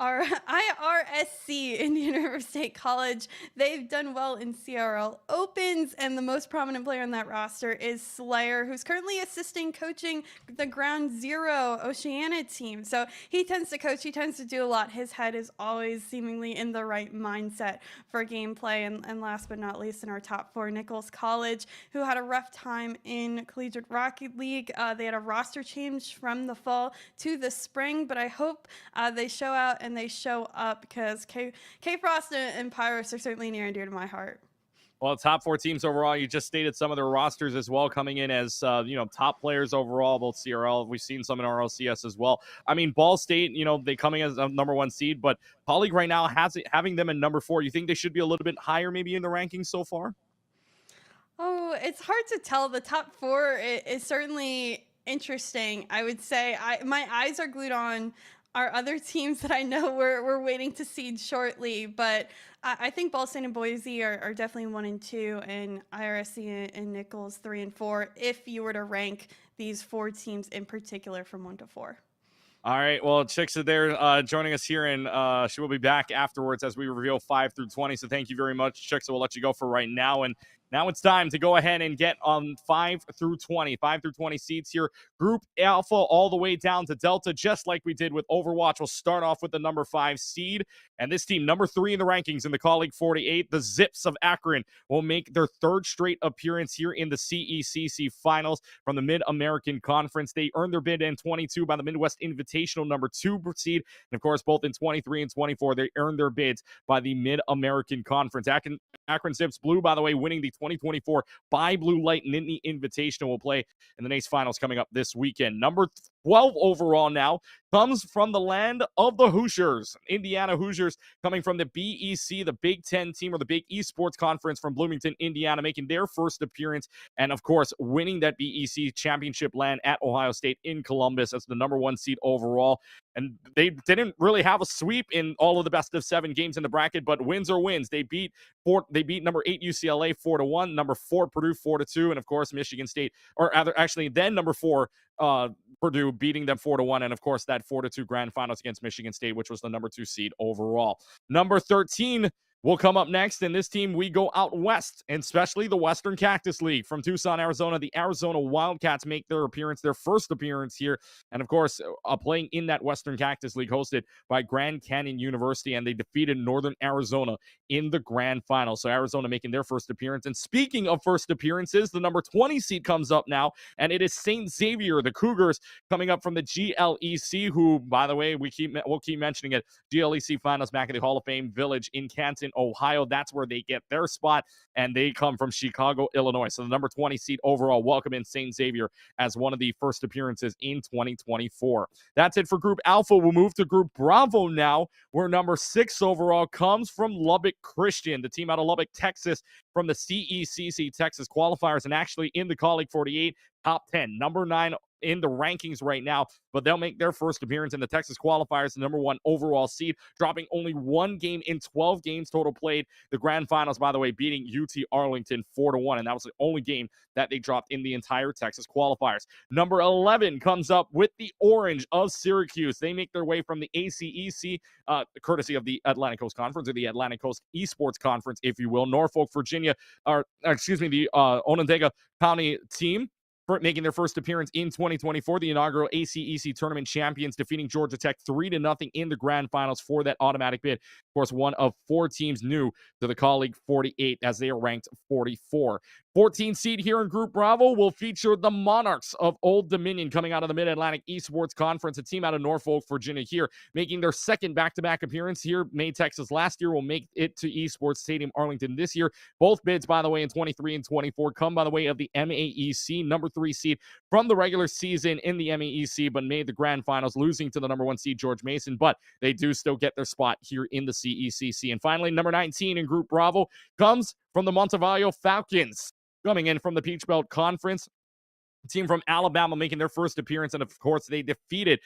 IRSC, Indian River State College, they've done well in CRL Opens, and the most prominent player on that roster is Slayer, who's currently assisting coaching the Ground Zero Oceania team. So he tends to coach, he tends to do a lot. His head is always seemingly in the right mindset for gameplay. And last but not least, in our top 4, Nichols College, who had a rough time in Collegiate Rocket League. They had a roster change from the fall to the spring, but I hope they show out and they show up, because K Frost and Pyrus are certainly near and dear to my heart. Well, top 4 teams overall, you just stated some of their rosters as well, coming in as, top players overall, both CRL. We've seen some in RLCS as well. I mean, Ball State, they coming as a number 1 seed, but Colleague right now has it, having them in number 4. You think they should be a little bit higher maybe in the rankings so far? Oh, it's hard to tell. The top four is certainly interesting. I would say my eyes are glued on our other teams that I know we're waiting to seed shortly. But I think Ball State and Boise are definitely 1 and 2, and IRSC and Nichols 3 and 4. If you were to rank these 4 teams in particular from 1 to 4. All right. Well, Chicks are there joining us here, and she will be back afterwards as we reveal 5 through 20. So thank you very much, Chicks. We'll let you go for right now. And now it's time to go ahead and get on 5 through 20. 5 through 20 seats here. Group Alpha all the way down to Delta, just like we did with Overwatch. We'll start off with the number 5 seed. And this team, number 3 in the rankings in the Colleague 48, the Zips of Akron, will make their 3rd straight appearance here in the CECC Finals from the Mid-American Conference. They earned their bid in 22 by the Midwest Invitational, number 2 seed. And, of course, both in 23 and 24, they earned their bids by the Mid-American Conference. Akron Zips Blue, by the way, winning the 2024 by Blue Light Nittany Invitational, will play in the NACE Finals coming up this weekend. Number 12 overall now comes from the land of the Hoosiers. Indiana Hoosiers coming from the BEC, the Big Ten team, or the Big Esports Conference from Bloomington, Indiana, making their first appearance and, of course, winning that BEC championship land at Ohio State in Columbus as the number 1 seed overall. And they didn't really have a sweep in all of the best of 7 games in the bracket, but wins are wins. They beat number 8 UCLA 4-1, number 4 Purdue 4-2, and of course Michigan State, then number 4 Purdue beating them 4-1, and of course that 4-2 grand finals against Michigan State, which was the number 2 seed overall. Number 13 will come up next, and this team, we go out west, and especially the Western Cactus League from Tucson, Arizona. The Arizona Wildcats make their first appearance here, and of course, playing in that Western Cactus League hosted by Grand Canyon University, and they defeated Northern Arizona in the grand final. So Arizona making their first appearance. And speaking of first appearances, the number 20 seed comes up now, and it is St. Xavier, the Cougars, coming up from the GLEC, who, by the way, we'll keep mentioning it. GLEC Finals back at the Hall of Fame Village in Canton, Ohio. That's where they get their spot, and they come from Chicago, Illinois. So the number 20 seed overall, welcome in St. Xavier as one of the first appearances in 2024. That's it for Group Alpha. We'll move to Group Bravo now, where number 6 overall comes from Lubbock Christian, the team out of Lubbock, Texas, from the CECC Texas qualifiers, and actually in the Colleague 48 top 10, number 9 in the rankings right now, but they'll make their first appearance in the Texas qualifiers, the number 1 overall seed, dropping only 1 game in 12 games total played. The grand finals, by the way, beating UT Arlington 4-1, and that was the only game that they dropped in the entire Texas qualifiers. Number 11 comes up with the Orange of Syracuse. They make their way from the ACEC, courtesy of the Atlantic Coast Conference, or the Atlantic Coast Esports Conference, if you will. Norfolk, Virginia, the Onondaga County team, making their first appearance in 2024, the inaugural ACEC tournament champions, defeating Georgia Tech 3-0 in the grand finals for that automatic bid. Of course, one of 4 teams new to the Colleague 48 as they are ranked 44. 14 seed here in Group Bravo will feature the Monarchs of Old Dominion, coming out of the Mid-Atlantic Esports Conference, a team out of Norfolk, Virginia here, making their second back-to-back appearance here. Made Texas last year, will make it to Esports Stadium Arlington this year. Both bids, by the way, in 23 and 24 come by the way of the MAEC, number 3 seed from the regular season in the MAEC, but made the grand finals, losing to the number 1 seed George Mason, but they do still get their spot here in the CECC. And finally, number 19 in Group Bravo comes from the Montevideo Falcons, coming in from the Peach Belt Conference. Team from Alabama making their first appearance, and of course they defeated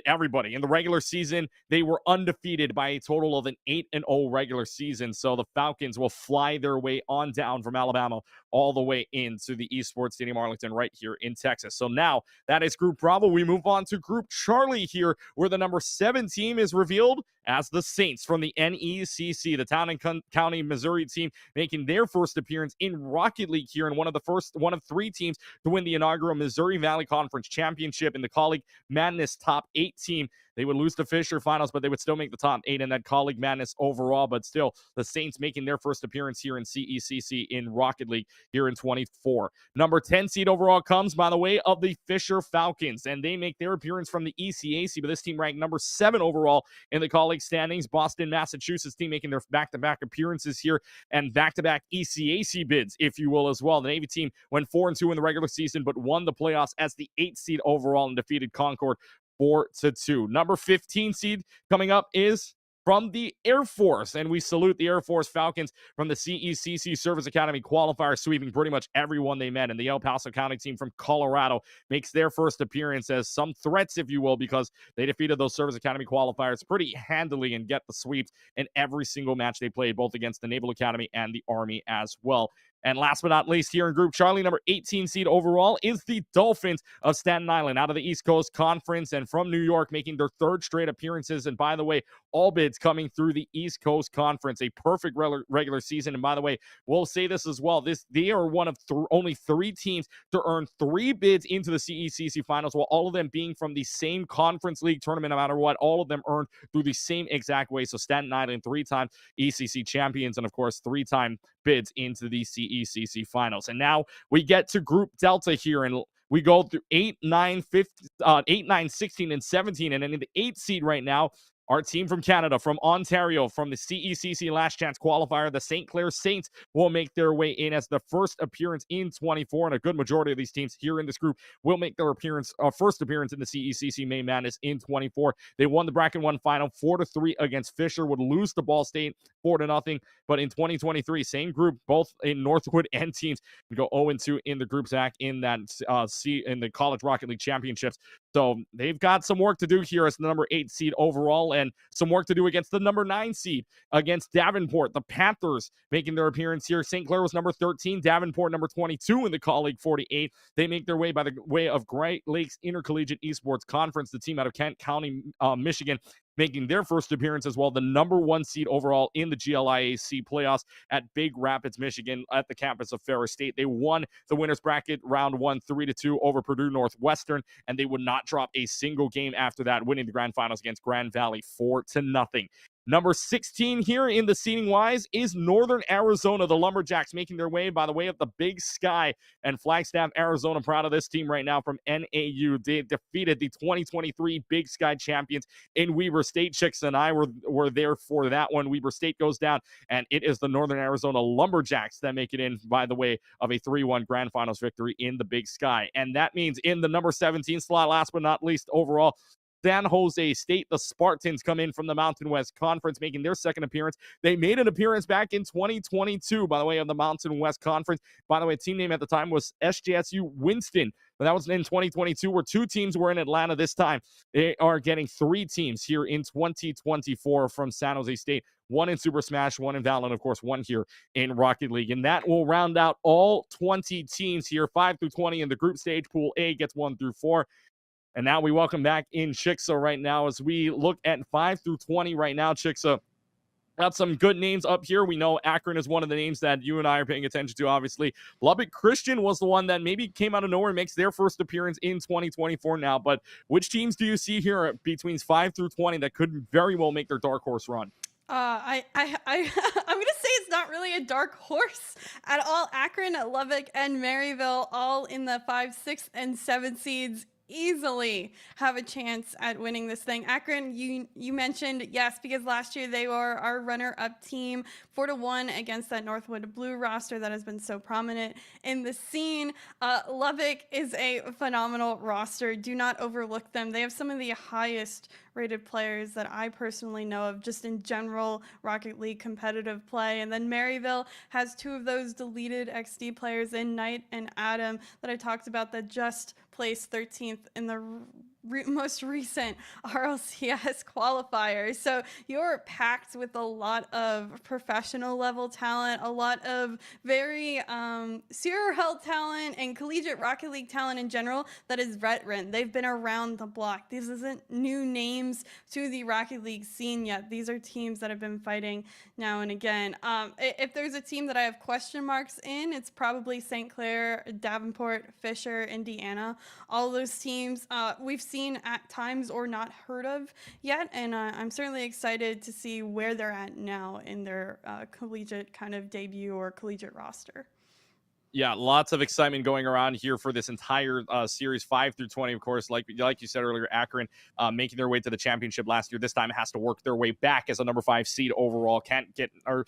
everybody in the regular season. They were undefeated by a total of an 8-0 regular season, so the Falcons will fly their way on down from Alabama all the way into the Esports Stadium Arlington right here in Texas. So now that is Group Bravo. We move on to Group Charlie here, where the number 7 team is revealed as the Saints from the NECC, the Town and County, Missouri team, making their first appearance in Rocket League here, and one of 3 teams to win the inaugural Missouri Valley Conference Championship in the Colleague Madness Top 8 team. They would lose to Fisher finals, but they would still make the top 8 in that Colleague Madness overall. But still, the Saints making their first appearance here in CECC in Rocket League here in 24. Number 10 seed overall comes, by the way, of the Fisher Falcons, and they make their appearance from the ECAC, but this team ranked number 7 overall in the colleague standings. Boston, Massachusetts team making their back-to-back appearances here and back-to-back ECAC bids, if you will, as well. The Navy team went 4-2 in the regular season, but won the playoffs as the 8th seed overall and defeated Concord 4-2. Number 15 seed coming up is from the Air Force, and we salute the Air Force Falcons from the CECC Service Academy qualifier, sweeping pretty much everyone they met. And the El Paso County team from Colorado makes their first appearance as some threats, if you will, because they defeated those Service Academy qualifiers pretty handily and get the sweeps in every single match they played, both against the Naval Academy and the Army as well. And last but not least, here in Group Charlie, number 18 seed overall is the Dolphins of Staten Island, out of the East Coast Conference and from New York, making their 3rd straight appearances. And by the way, all bids coming through the East Coast Conference, a perfect regular season. And by the way, we'll say this as well. They are one of only 3 teams to earn 3 bids into the CECC finals, while all of them being from the same conference league tournament, no matter what, all of them earned through the same exact way. So Staten Island, 3-time ECC champions, and of course, 3-time bids into the CECC finals. And now we get to Group Delta here, and we go through 8, 9, 16, and 17. And then in the 8th seed right now, our team from Canada, from Ontario, from the CECC Last Chance qualifier, the St. Clair Saints will make their way in as the first appearance in 24. And a good majority of these teams here in this group will make their first appearance in the CECC Main Madness in 24. They won the Bracket 1 final 4-3 against Fisher, would lose to Ball State 4-0. But in 2023, same group, both in Northwood and teams, would go 0-2 in the groups back in that in the College Rocket League Championships. So they've got some work to do here as the number 8 seed overall, and some work to do against the number 9 seed against Davenport. The Panthers making their appearance here. St. Clair was number 13, Davenport number 22 in the Colleague 48. They make their way by the way of Great Lakes Intercollegiate Esports Conference, the team out of Kent County, Michigan, making their first appearance as well, the number 1 seed overall in the GLIAC playoffs at Big Rapids, Michigan, at the campus of Ferris State. They won the winners bracket round 1 3-2 over Purdue Northwestern, and they would not drop a single game after that, winning the grand finals against Grand Valley 4-0. Number 16 here in the seeding wise is Northern Arizona, the Lumberjacks, making their way by the way of the Big Sky and Flagstaff, Arizona. Proud of this team right now from NAU. They defeated the 2023 Big Sky champions in Weber State. Chicks and I were there for that one. Weber State goes down, and it is the Northern Arizona Lumberjacks that make it in by the way of a 3-1 grand finals victory in the Big Sky. And that means in the number 17 slot, last but not least overall, San Jose State, the Spartans, come in from the Mountain West Conference, making their second appearance. They made an appearance back in 2022 by the way of the Mountain West Conference. By the way, team name at the time was SJSU Winston. But that was in 2022, where 2 teams were in Atlanta this time. They are getting 3 teams here in 2024 from San Jose State. 1 in Super Smash, 1 in Valorant, of course, 1 here in Rocket League. And that will round out all 20 teams here, 5 through 20 in the group stage. Pool A gets 1 through 4. And now we welcome back in Chicksa right now as we look at 5 through 20 right now. Chicksa, got some good names up here. We know Akron is one of the names that you and I are paying attention to, obviously. Lubbock Christian was the one that maybe came out of nowhere, makes their first appearance in 2024 now. But which teams do you see here between 5 through 20 that could very well make their dark horse run? I'm gonna say it's not really a dark horse at all. Akron, Lubbock, and Maryville, all in the 5, 6, and 7 seeds, easily have a chance at winning this thing. Akron, you mentioned, yes, because last year they were our runner-up team, 4-1 against that Northwood Blue roster that has been so prominent in the scene. Lubbock is a phenomenal roster. Do not overlook them. They have some of the highest rated players that I personally know of just in general Rocket League competitive play. And then Maryville has 2 of those deleted XD players in Knight and Adam that I talked about that just placed 13th in the most recent RLCS qualifiers. So you're packed with a lot of professional level talent, a lot of very Sierra Health talent and collegiate Rocket League talent in general that is veteran. They've been around the block. This isn't new names to the Rocket League scene yet. These are teams that have been fighting now and again. If there's a team that I have question marks in, it's probably St. Clair, Davenport, Fisher, Indiana. All those teams. We've seen at times or not heard of yet. And I'm certainly excited to see where they're at now in their collegiate kind of debut or collegiate roster. Yeah, lots of excitement going around here for this entire series, 5 through 20, of course. Like you said earlier, Akron making their way to the championship last year. This time has to work their way back as a number 5 seed overall. Can't get or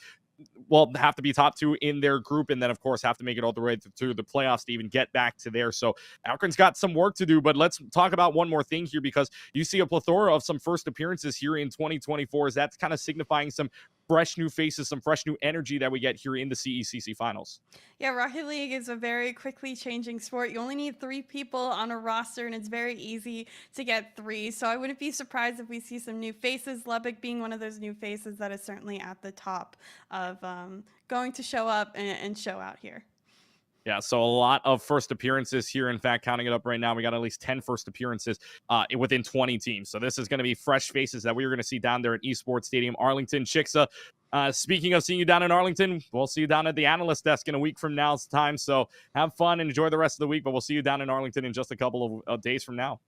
well, have to be top 2 in their group, and then of course have to make it all the way to the playoffs to even get back to there. So Akron's got some work to do, but let's talk about one more thing here, because you see a plethora of some first appearances here in 2024. Is that's kind of signifying some fresh new faces, some fresh new energy that we get here in the CECC finals. Yeah, Rocket League is a very quickly changing sport. You only need 3 people on a roster, and it's very easy to get 3. So I wouldn't be surprised if we see some new faces, Lubbock being one of those new faces that is certainly at the top of going to show up and show out here. Yeah, so a lot of first appearances here. In fact, counting it up right now, we got at least 10 first appearances within 20 teams. So this is going to be fresh faces that we are going to see down there at Esports Stadium, Arlington. Chicsa, speaking of seeing you down in Arlington, we'll see you down at the analyst desk in a week from now's time. So have fun and enjoy the rest of the week, but we'll see you down in Arlington in just a couple of days from now.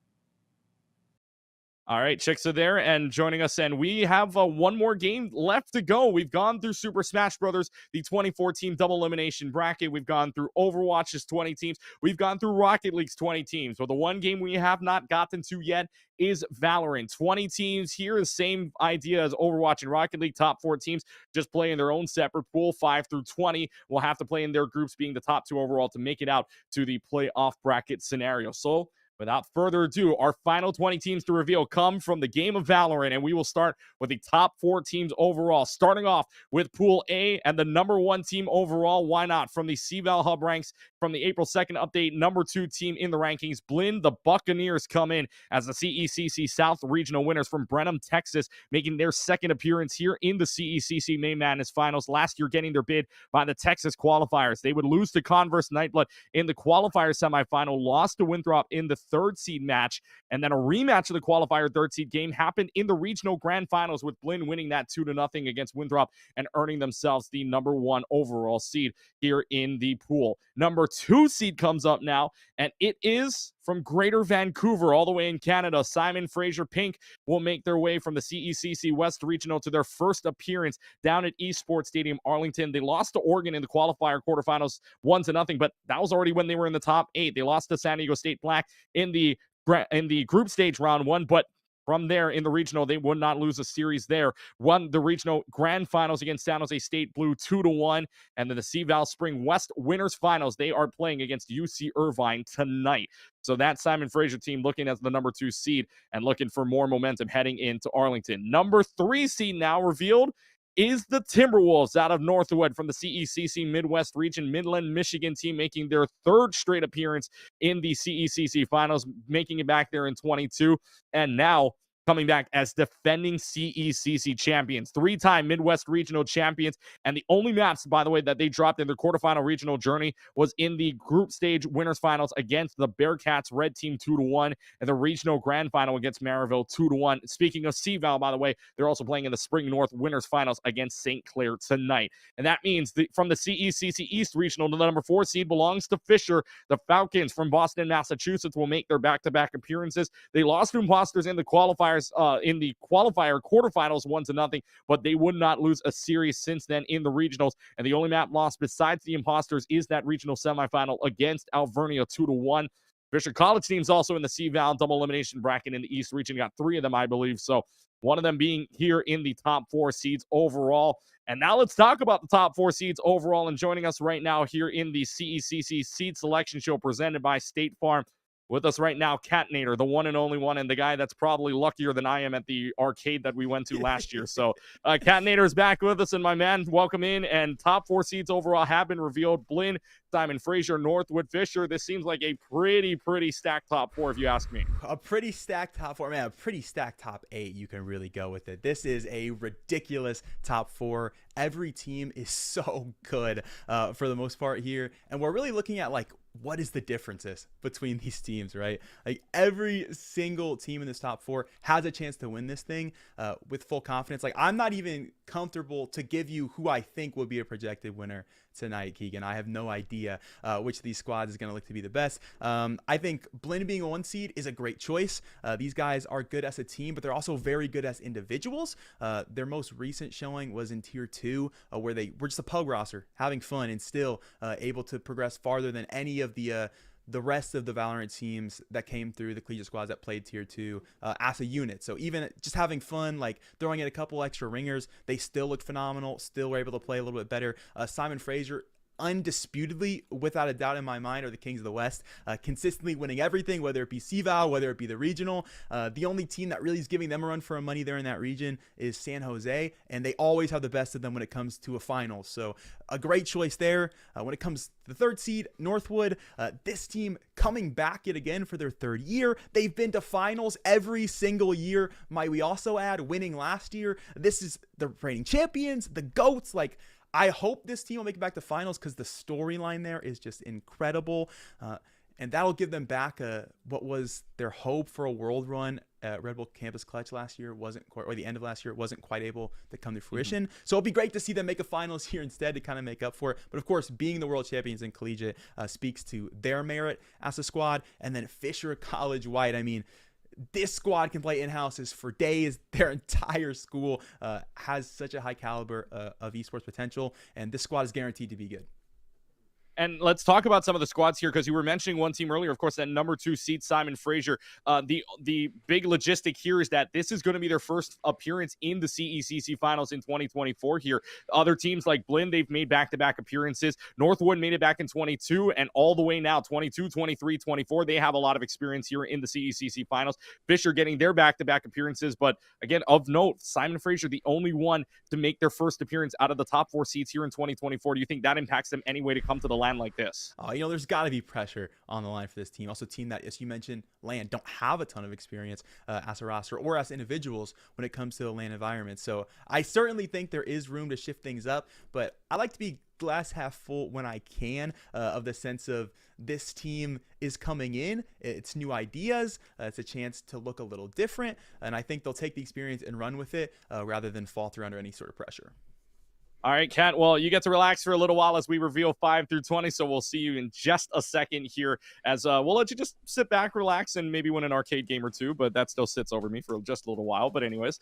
All right, Chicks are there and joining us, and we have one more game left to go. We've gone through Super Smash Brothers, the 24-team double elimination bracket. We've gone through Overwatch's 20 teams. We've gone through Rocket League's 20 teams. But the one game we have not gotten to yet is Valorant. 20 teams here, the same idea as Overwatch and Rocket League. Top 4 teams just play in their own separate pool. 5 through 20 will have to play in their groups, being the top 2 overall to make it out to the playoff bracket scenario. So without further ado, our final 20 teams to reveal come from the game of Valorant, and we will start with the top 4 teams overall, starting off with Pool A and the number 1 team overall. Why not? From the CVAL Hub ranks from the April 2nd update, number 2 team in the rankings, Blinn, the Buccaneers, come in as the CECC South Regional winners from Brenham, Texas, making their second appearance here in the CECC Main Madness Finals. Last year, getting their bid by the Texas qualifiers. They would lose to Converse Nightblood in the qualifier semifinal, lost to Winthrop in the 3rd seed match, and then a rematch of the qualifier 3rd seed game happened in the regional grand finals, with Blinn winning that 2-0 against Winthrop and earning themselves the number 1 overall seed here in the pool. Number 2 seed comes up now, and it is from Greater Vancouver, all the way in Canada. Simon Fraser Pink will make their way from the CECC West Regional to their first appearance down at Esports Stadium, Arlington. They lost to Oregon in the qualifier quarterfinals 1-0, but that was already when they were in the top 8. They lost to San Diego State Black in the group stage round 1, but from there in the regional, they would not lose a series there. Won the regional grand finals against San Jose State Blue 2-1. And then the CVAL Spring West winners finals, they are playing against UC Irvine tonight. So that Simon Fraser team looking as the number 2 seed and looking for more momentum heading into Arlington. Number 3 seed now revealed is the Timberwolves out of Northwood from the CECC Midwest Region. Midland, Michigan team making their 3rd straight appearance in the CECC finals, making it back there in 22. And now coming back as defending CECC champions, 3-time Midwest Regional champions. And the only maps, by the way, that they dropped in their quarterfinal regional journey was in the group stage winners finals against the Bearcats Red Team 2-1, and the regional grand final against Maryville 2-1. Speaking of CVAL, by the way, they're also playing in the Spring North winners finals against St. Clair tonight. And that means from the CECC East Regional, the number 4 seed belongs to Fisher. The Falcons from Boston, Massachusetts will make their back-to-back appearances. They lost to Imposters in the qualifiers in the qualifier quarterfinals 1-0, but they would not lose a series since then in the regionals. And the only map lost besides the Imposters is that regional semifinal against Alvernia 2-1. Fisher College teams also in the CVAL double elimination bracket in the East region. Got 3 of them, I believe. So one of them being here in the top 4 seeds overall. And now let's talk about the top 4 seeds overall. And joining us right now here in the CECC Seed Selection Show presented by State Farm. With us right now, Catnator, the one and only one, and the guy that's probably luckier than I am at the arcade that we went to last year. So Catnator is back with us, and my man, welcome in. And top 4 seeds overall have been revealed. Blinn, Simon Fraser, Northwood, Fisher. This seems like a pretty stacked top 4, if you ask me. A pretty stacked top 4, man. A pretty stacked top 8. You can really go with it. This is a ridiculous top 4. Every team is so good for the most part here, and we're really looking at like what is the differences between these teams, right? Like every single team in this top 4 has a chance to win this thing with full confidence. Like I'm not even comfortable to give you who I think will be a projected winner tonight, Keegan. I have no idea which of these squads is going to look to be the best. I think Blinn being a 1 seed is a great choice. These guys are good as a team, but they're also very good as individuals. Their most recent showing was in Tier 2, where they were just a pug roster, having fun, and still able to progress farther than any of the rest of the Valorant teams that came through the collegiate squads that played Tier 2 as a unit. So even just having fun, like throwing in a couple extra ringers, they still look phenomenal, still were able to play a little bit better. Simon Fraser, undisputedly, without a doubt in my mind, are the Kings of the West, consistently winning everything, whether it be CVAL, whether it be the regional. The only team that really is giving them a run for money there in that region is San Jose, and they always have the best of them when it comes to a final. So a great choice there. When it comes to the 3rd seed, Northwood, this team coming back yet again for their 3rd year. They've been to finals every single year. Might we also add winning last year? This is the reigning champions, the GOATs. Like, I hope this team will make it back to finals because the storyline there is just incredible. And that'll give them back what was their hope for a world run at Red Bull Campus Clutch last year, or the end of last year, wasn't quite able to come to fruition. So it'll be great to see them make a finals here instead to kind of make up for it. But of course, being the world champions in collegiate speaks to their merit as a squad. And then Fisher College White, I mean, this squad can play in-houses for days. Their entire school has such a high caliber of esports potential, and this squad is guaranteed to be good. And let's talk about some of the squads here, because you were mentioning one team earlier, of course, that number 2 seed, Simon Fraser. The big logistic here is that this is going to be their first appearance in the CECC finals in 2024 here. Other teams like Blinn, they've made back-to-back appearances. Northwood made it back in 22, and all the way now, 22, 23, 24. They have a lot of experience here in the CECC finals. Fisher getting their back-to-back appearances, but again, of note, Simon Fraser, the only one to make their first appearance out of the top 4 seeds here in 2024. Do you think that impacts them any way to come to the like this? There's got to be pressure on the line for this team. Also, a team that, as you mentioned, LAN don't have a ton of experience as a roster or as individuals when it comes to the LAN environment. So I certainly think there is room to shift things up, but I like to be glass half full when I can, of the sense of this team is coming in, it's new ideas, it's a chance to look a little different, and I think they'll take the experience and run with it rather than fall through under any sort of pressure. All right, Kat, well, you get to relax for a little while as we reveal 5 through 20, so we'll see you in just a second here as we'll let you just sit back, relax, and maybe win an arcade game or two, but that still sits over me for just a little while. But anyways,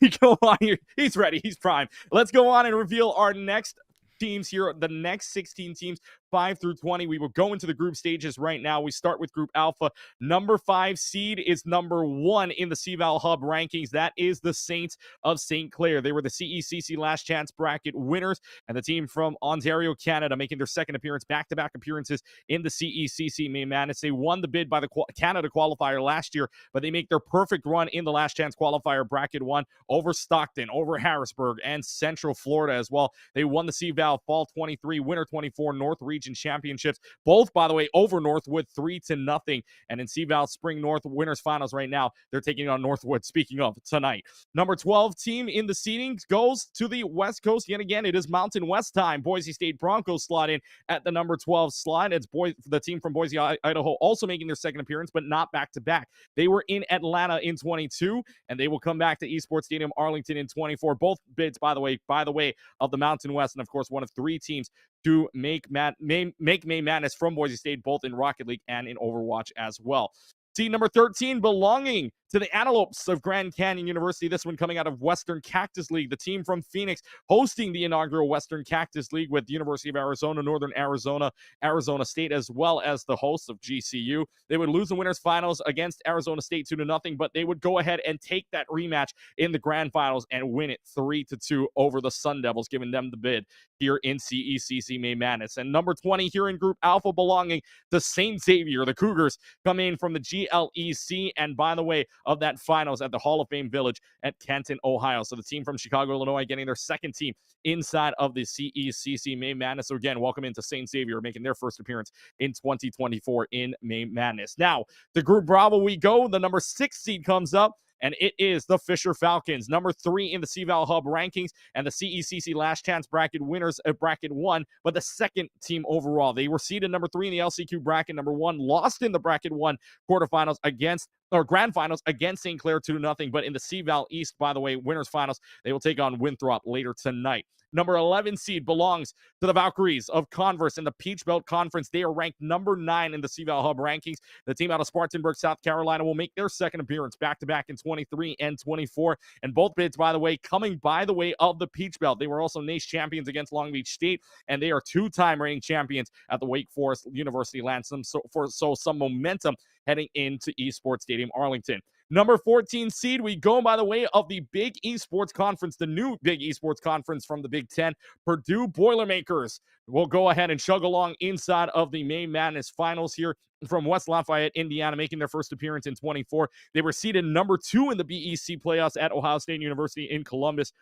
we go on here. He's ready. He's prime. Let's go on and reveal our next teams here, the next 16 teams, 5 through 20. We will go into the group stages right now. We start with Group Alpha. Number 5 seed is number 1 in the CVAL Hub rankings. That is the Saints of St. Clair. They were the CECC Last Chance Bracket winners, and the team from Ontario, Canada, making their second appearance, back-to-back appearances in the CECC Main Madness. They won the bid by the Canada qualifier last year, but they make their perfect run in the Last Chance qualifier Bracket 1 over Stockton, over Harrisburg, and Central Florida as well. They won the CVAL Fall 23, Winter 24 North Region Championships, both, by the way, over Northwood 3-0. And in CVAL Spring North Winners Finals right now, they're taking on Northwood, speaking of, tonight. Number 12 team in the seedings goes to the West Coast. Yet again, it is Mountain West time. Boise State Broncos slot in at the number 12 slot. It's the team from Boise, Idaho, also making their second appearance, but not back-to-back. They were in Atlanta in 22, and they will come back to Esports Stadium Arlington in 24. Both bids, by the way, of the Mountain West, and of course, one of 3 teams to make May Madness from Boise State, both in Rocket League and in Overwatch as well. Team number 13 belonging to the Antelopes of Grand Canyon University. This one coming out of Western Cactus League. The team from Phoenix hosting the inaugural Western Cactus League with the University of Arizona, Northern Arizona, Arizona State, as well as the hosts of GCU. They would lose the winners finals against Arizona State 2-0, but they would go ahead and take that rematch in the grand finals and win it 3-2 over the Sun Devils, giving them the bid here in CECC May Madness. And number 20 here in Group Alpha belonging to St. Xavier. The Cougars come in from the GLEC, and by the way, of that finals at the Hall of Fame Village at Canton, Ohio. So the team from Chicago, Illinois, getting their second team inside of the CECC May Madness. So again, welcome into St. Xavier, making their first appearance in 2024 in May Madness. Now, the Group Bravo we go. The number 6 seed comes up, and it is the Fisher Falcons, number 3 in the CVAL Hub rankings and the CECC Last Chance Bracket winners at Bracket 1, but the second team overall. They were seeded number 3 in the LCQ Bracket. Number 1 lost in the Bracket 1 quarterfinals against or grand finals against St. Clair 2-0. But in the CVAL East, by the way, winners finals, they will take on Winthrop later tonight. Number 11 seed belongs to the Valkyries of Converse in the Peach Belt Conference. They are ranked number 9 in the CVAL Hub rankings. The team out of Spartanburg, South Carolina, will make their second appearance back-to-back in 23 and 24. And both bids, by the way, coming by the way of the Peach Belt. They were also NACE champions against Long Beach State, and they are 2-time reigning champions at the Wake Forest University Lansing. So some momentum heading into Esports Stadium Arlington. Number 14 seed, we go by the way of the Big Esports Conference, the new Big Esports Conference from the Big Ten. Purdue Boilermakers will go ahead and chug along inside of the May Madness Finals here from West Lafayette, Indiana, making their first appearance in 24. They were seeded number 2 in the BEC playoffs at Ohio State University in Columbus.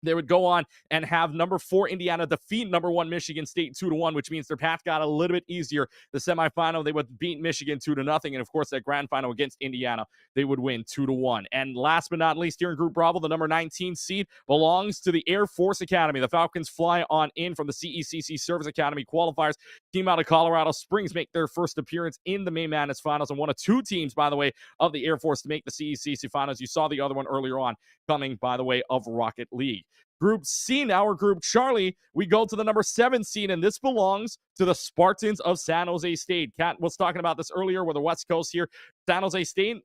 They would go on and have number 4 Indiana defeat number 1 Michigan State 2-1, which means their path got a little bit easier. The semifinal, they would beat Michigan 2-0, and of course, that grand final against Indiana, they would win 2-1. And last but not least, here in Group Bravo, the number 19 seed belongs to the Air Force Academy. The Falcons fly on in from the CECC Service Academy qualifiers. Team out of Colorado Springs make their first appearance in the May Madness Finals, and one of 2 teams, by the way, of the Air Force to make the CECC Finals. You saw the other one earlier on coming by the way of Rocket League. Group C now, or Group Charlie, we go to the number 7 seed, and this belongs to the Spartans of San Jose State. Kat was talking about this earlier with the West Coast here. San Jose State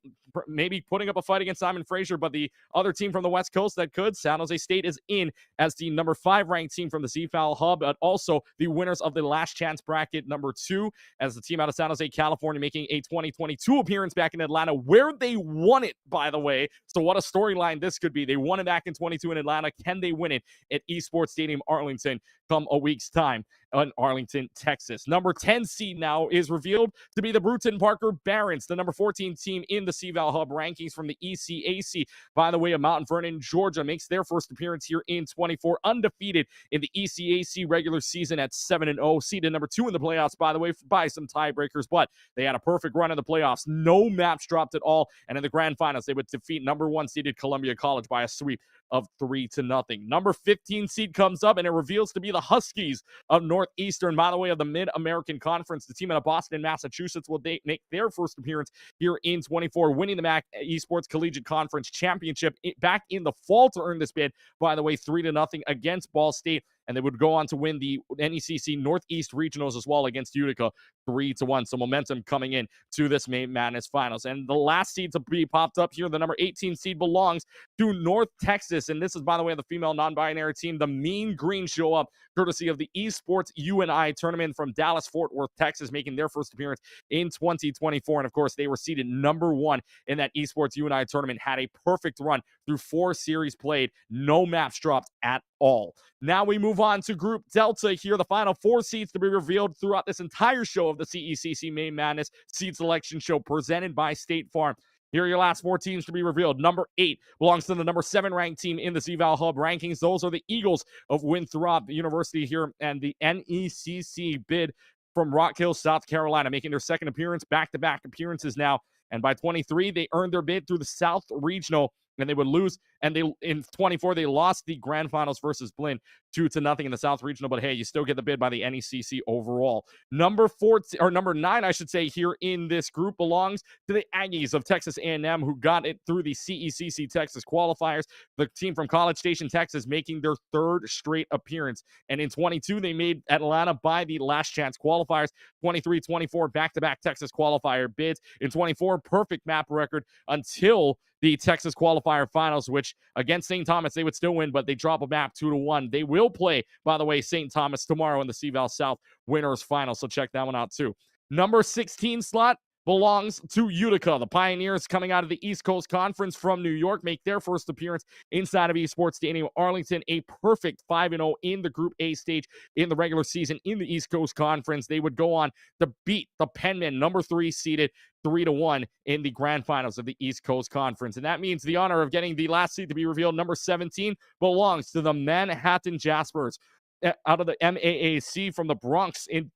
maybe putting up a fight against Simon Fraser, but the other team from the West Coast that could, San Jose State is in as the number 5 ranked team from the CFAL Hub, but also the winners of the Last Chance Bracket number 2 as the team out of San Jose, California, making a 2022 appearance back in Atlanta where they won it, by the way. So what a storyline this could be. They won it back in 22 in Atlanta. Can they win it at Esports Stadium Arlington come a week's time in Arlington, Texas? Number 10 seed now is revealed to be the Bruton Parker Barons, the number 14 team in the CVAL Hub rankings from the ECAC. By the way, of Mount Vernon, Georgia, makes their first appearance here in 24, undefeated in the ECAC regular season at 7-0, seeded number 2 in the playoffs, by the way, by some tiebreakers, but they had a perfect run in the playoffs. No maps dropped at all, and in the grand finals, they would defeat number 1 seeded Columbia College by a sweep of 3-0. Number 15 seed comes up, and it reveals to be the Huskies of Northeastern, by the way, of the Mid-American Conference. The team out of Boston, Massachusetts will make their first appearance here in 24, winning the MAC Esports Collegiate Conference Championship back in the fall to earn this bid, by the way, 3-0 against Ball State. And they would go on to win the NECC Northeast Regionals as well against Utica 3-1. So momentum coming in to this May Madness Finals. And the last seed to be popped up here, the number 18 seed belongs to North Texas. And this is, by the way, the female non-binary team. The Mean Green show up courtesy of the Esports UNI tournament from Dallas, Fort Worth, Texas, making their first appearance in 2024. And of course, they were seeded number 1 in that Esports UNI tournament, had a perfect run through 4 series played, no maps dropped at all. Now we move on to Group Delta here, the final 4 seeds to be revealed throughout this entire show of the CECC May Madness Seed Selection Show presented by State Farm. Here are your last 4 teams to be revealed. Number 8 belongs to the number 7 ranked team in the CVAL Hub rankings. Those are the Eagles of Winthrop University here, and the NECC bid from Rock Hill, South Carolina, making their second appearance, back-to-back appearances now. And by 23, they earned their bid through the South Regional, and they would lose. And they in 24, they lost the grand finals versus Blinn 2-0 in the South Regional. But hey, you still get the bid by the NECC overall. Number 9, I should say, here in this group belongs to the Aggies of Texas A&M, who got it through the CECC Texas qualifiers. The team from College Station, Texas, making their 3rd straight appearance. And in 22, they made Atlanta by the Last Chance qualifiers. 23, 24, back-to-back Texas qualifier bids. In 24, perfect map record until the Texas qualifier finals, which against St. Thomas, they would still win, but they drop a map 2-1. They will play, by the way, St. Thomas tomorrow in the CVAL South winners final, so check that one out too. Number 16 slot belongs to Utica. The Pioneers, coming out of the East Coast Conference from New York, make their first appearance inside of Esports Stadium Arlington. A perfect 5-0 in the Group A stage in the regular season in the East Coast Conference. They would go on to beat the Penmen, number 3 seeded, 3-1 in the grand finals of the East Coast Conference. And that means the honor of getting the last seed to be revealed, number 17, belongs to the Manhattan Jaspers out of the MAAC from the Bronx in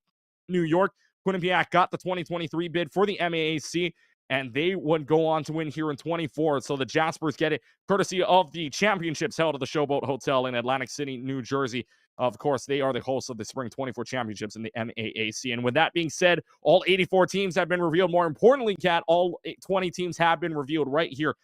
New York. Quinnipiac got the 2023 bid for the MAAC. and they would go on to win here in 24. So the Jaspers get it courtesy of the championships held at the Showboat Hotel in Atlantic City, New Jersey. Of course, they are the hosts of the Spring 24 Championships in the MAAC. And with that being said, all 84 teams have been revealed. More importantly, Kat, all 20 teams have been revealed right here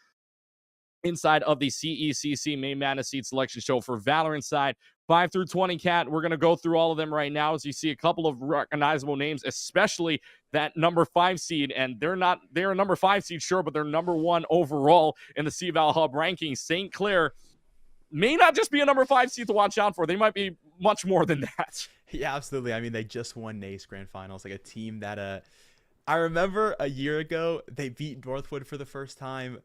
inside of the CECC Main Madness Seed Selection Show for Valorant side. 5 through 20, Kat. We're going to go through all of them right now as you see a couple of recognizable names, especially that number 5 seed. And they're a number 5 seed, sure, but they're number 1 overall in the CVal Hub rankings. St. Clair may not just be a number 5 seed to watch out for. They might be much more than that. Yeah, absolutely. I mean, they just won NACE Grand Finals, like a team that I remember a year ago, they beat Northwood for the first time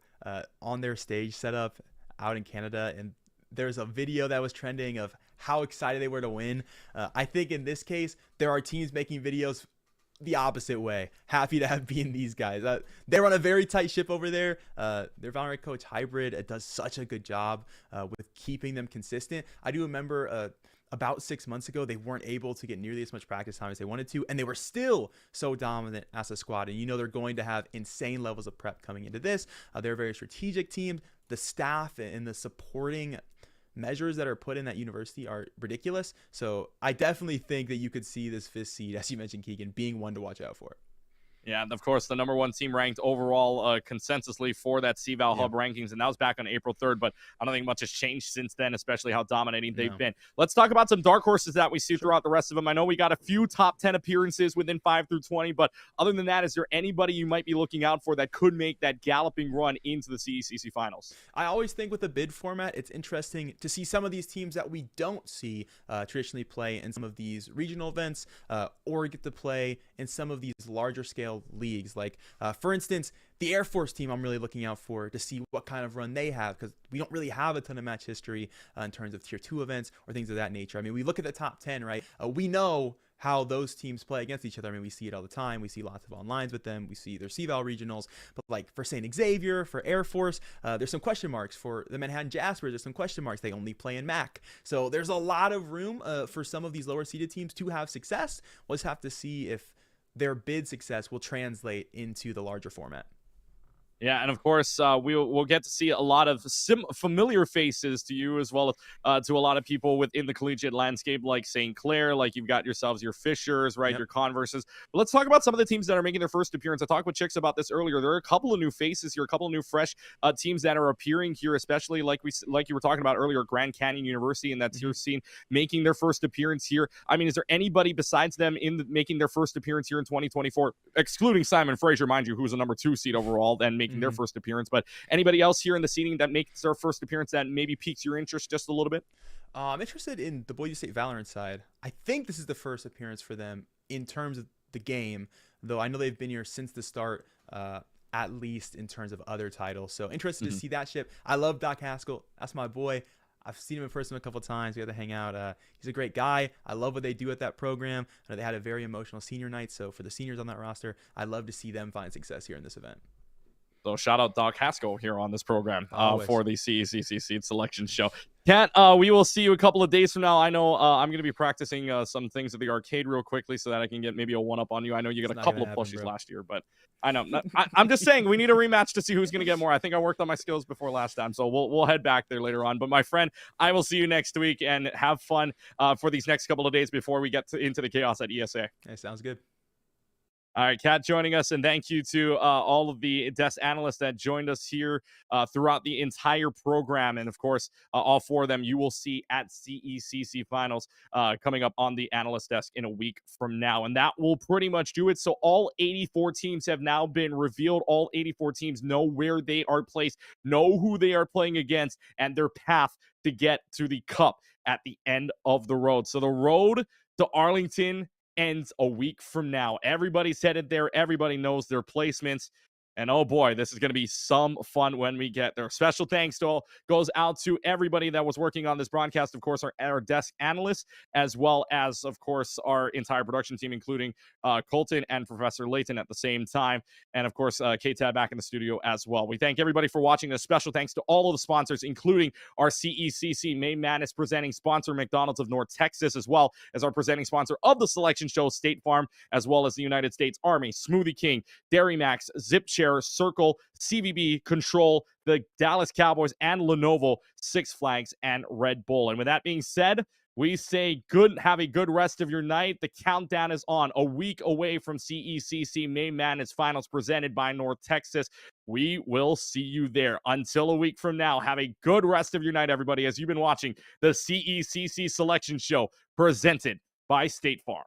on their stage setup out in Canada. And there's a video that was trending of how excited they were to win. I think in this case, there are teams making videos the opposite way. Happy to have been these guys. They run a very tight ship over there. Their Valorant coach Hybrid does such a good job with keeping them consistent. I do remember about 6 months ago, they weren't able to get nearly as much practice time as they wanted to, and they were still so dominant as a squad. And you know they're going to have insane levels of prep coming into this. They're a very strategic team. The staff and the supporting measures that are put in that university are ridiculous. So I definitely think that you could see this 5th seed, as you mentioned, Keegan, being one to watch out for. Yeah, and of course, the number 1 team ranked overall consensusly for that CVal Hub rankings, and that was back on April 3rd, but I don't think much has changed since then, especially how dominating they've been. Let's talk about some dark horses that we see throughout the rest of them. I know we got a few top 10 appearances within 5 through 20, but other than that, is there anybody you might be looking out for that could make that galloping run into the CECC finals? I always think with the bid format, it's interesting to see some of these teams that we don't see traditionally play in some of these regional events or get to play in some of these larger scale leagues. Like for instance, the Air Force team I'm really looking out for to see what kind of run they have, because we don't really have a ton of match history in terms of tier 2 events or things of that nature. I mean, we look at the top 10, right? We know how those teams play against each other. I mean, we see it all the time. We see lots of onlines with them. We see their CVal regionals. But like for St. Xavier, for Air Force, there's some question marks. For the Manhattan Jaspers, there's some question marks. They only play in MAC. So there's a lot of room for some of these lower seeded teams to have success. We'll just have to see if their bid success will translate into the larger format. Yeah, and of course, we'll get to see a lot of familiar faces to you as well as to a lot of people within the collegiate landscape, like St. Clair, like you've got yourselves your Fishers, right, your Converses. But let's talk about some of the teams that are making their first appearance. I talked with Chicks about this earlier. There are a couple of new faces here, a couple of new fresh teams that are appearing here, especially like you were talking about earlier, Grand Canyon University and that tier scene making their first appearance here. I mean, is there anybody besides them making their first appearance here in 2024, excluding Simon Fraser, mind you, who's a number 2 seed overall, and making their first appearance, but anybody else here in the seeding that makes their first appearance that maybe piques your interest just a little bit? I'm interested in the Boise State Valorant side. I think this is the first appearance for them in terms of the game, though I know they've been here since the start, at least in terms of other titles. So interested to see that ship. I love Doc Haskell. That's my boy. I've seen him in person a couple of times. We had to hang out. He's a great guy. I love what they do at that program. I know they had a very emotional senior night. So for the seniors on that roster, I'd love to see them find success here in this event. So shout out Doc Haskell here on this program for the CECC Seed Selection Show. Kat, we will see you a couple of days from now. I know I'm going to be practicing some things at the arcade real quickly so that I can get maybe a one-up on you. I know you got a couple of plushies last year, but I know. I'm just saying we need a rematch to see who's going to get more. I think I worked on my skills before last time, so we'll head back there later on. But my friend, I will see you next week and have fun for these next couple of days before we get into the chaos at ESA. Hey, sounds good. All right, Kat joining us, and thank you to all of the desk analysts that joined us here throughout the entire program. And, of course, all 4 of them you will see at CECC Finals coming up on the analyst desk in a week from now. And that will pretty much do it. So all 84 teams have now been revealed. All 84 teams know where they are placed, know who they are playing against, and their path to get to the cup at the end of the road. So the road to Arlington ends a week from now. Everybody's headed there. Everybody knows their placements. And oh boy, this is going to be some fun when we get there. Special thanks goes out to everybody that was working on this broadcast. Of course, our desk analysts, as well as, of course, our entire production team, including Colton and Professor Layton at the same time. And of course, K-Tab back in the studio as well. We thank everybody for watching. A special thanks to all of the sponsors, including our CECC Main Madness presenting sponsor, McDonald's of North Texas, as well as our presenting sponsor of the selection show, State Farm, as well as the United States Army, Smoothie King, Dairy Max, Zip Chair, Chair, Circle, CVB, Control, the Dallas Cowboys, and Lenovo, Six Flags, and Red Bull. And with that being said, we say have a good rest of your night. The countdown is on. A week away from CECC Main Madness Finals presented by North Texas. We will see you there. Until a week from now, have a good rest of your night, everybody, as you've been watching the CECC Selection Show presented by State Farm.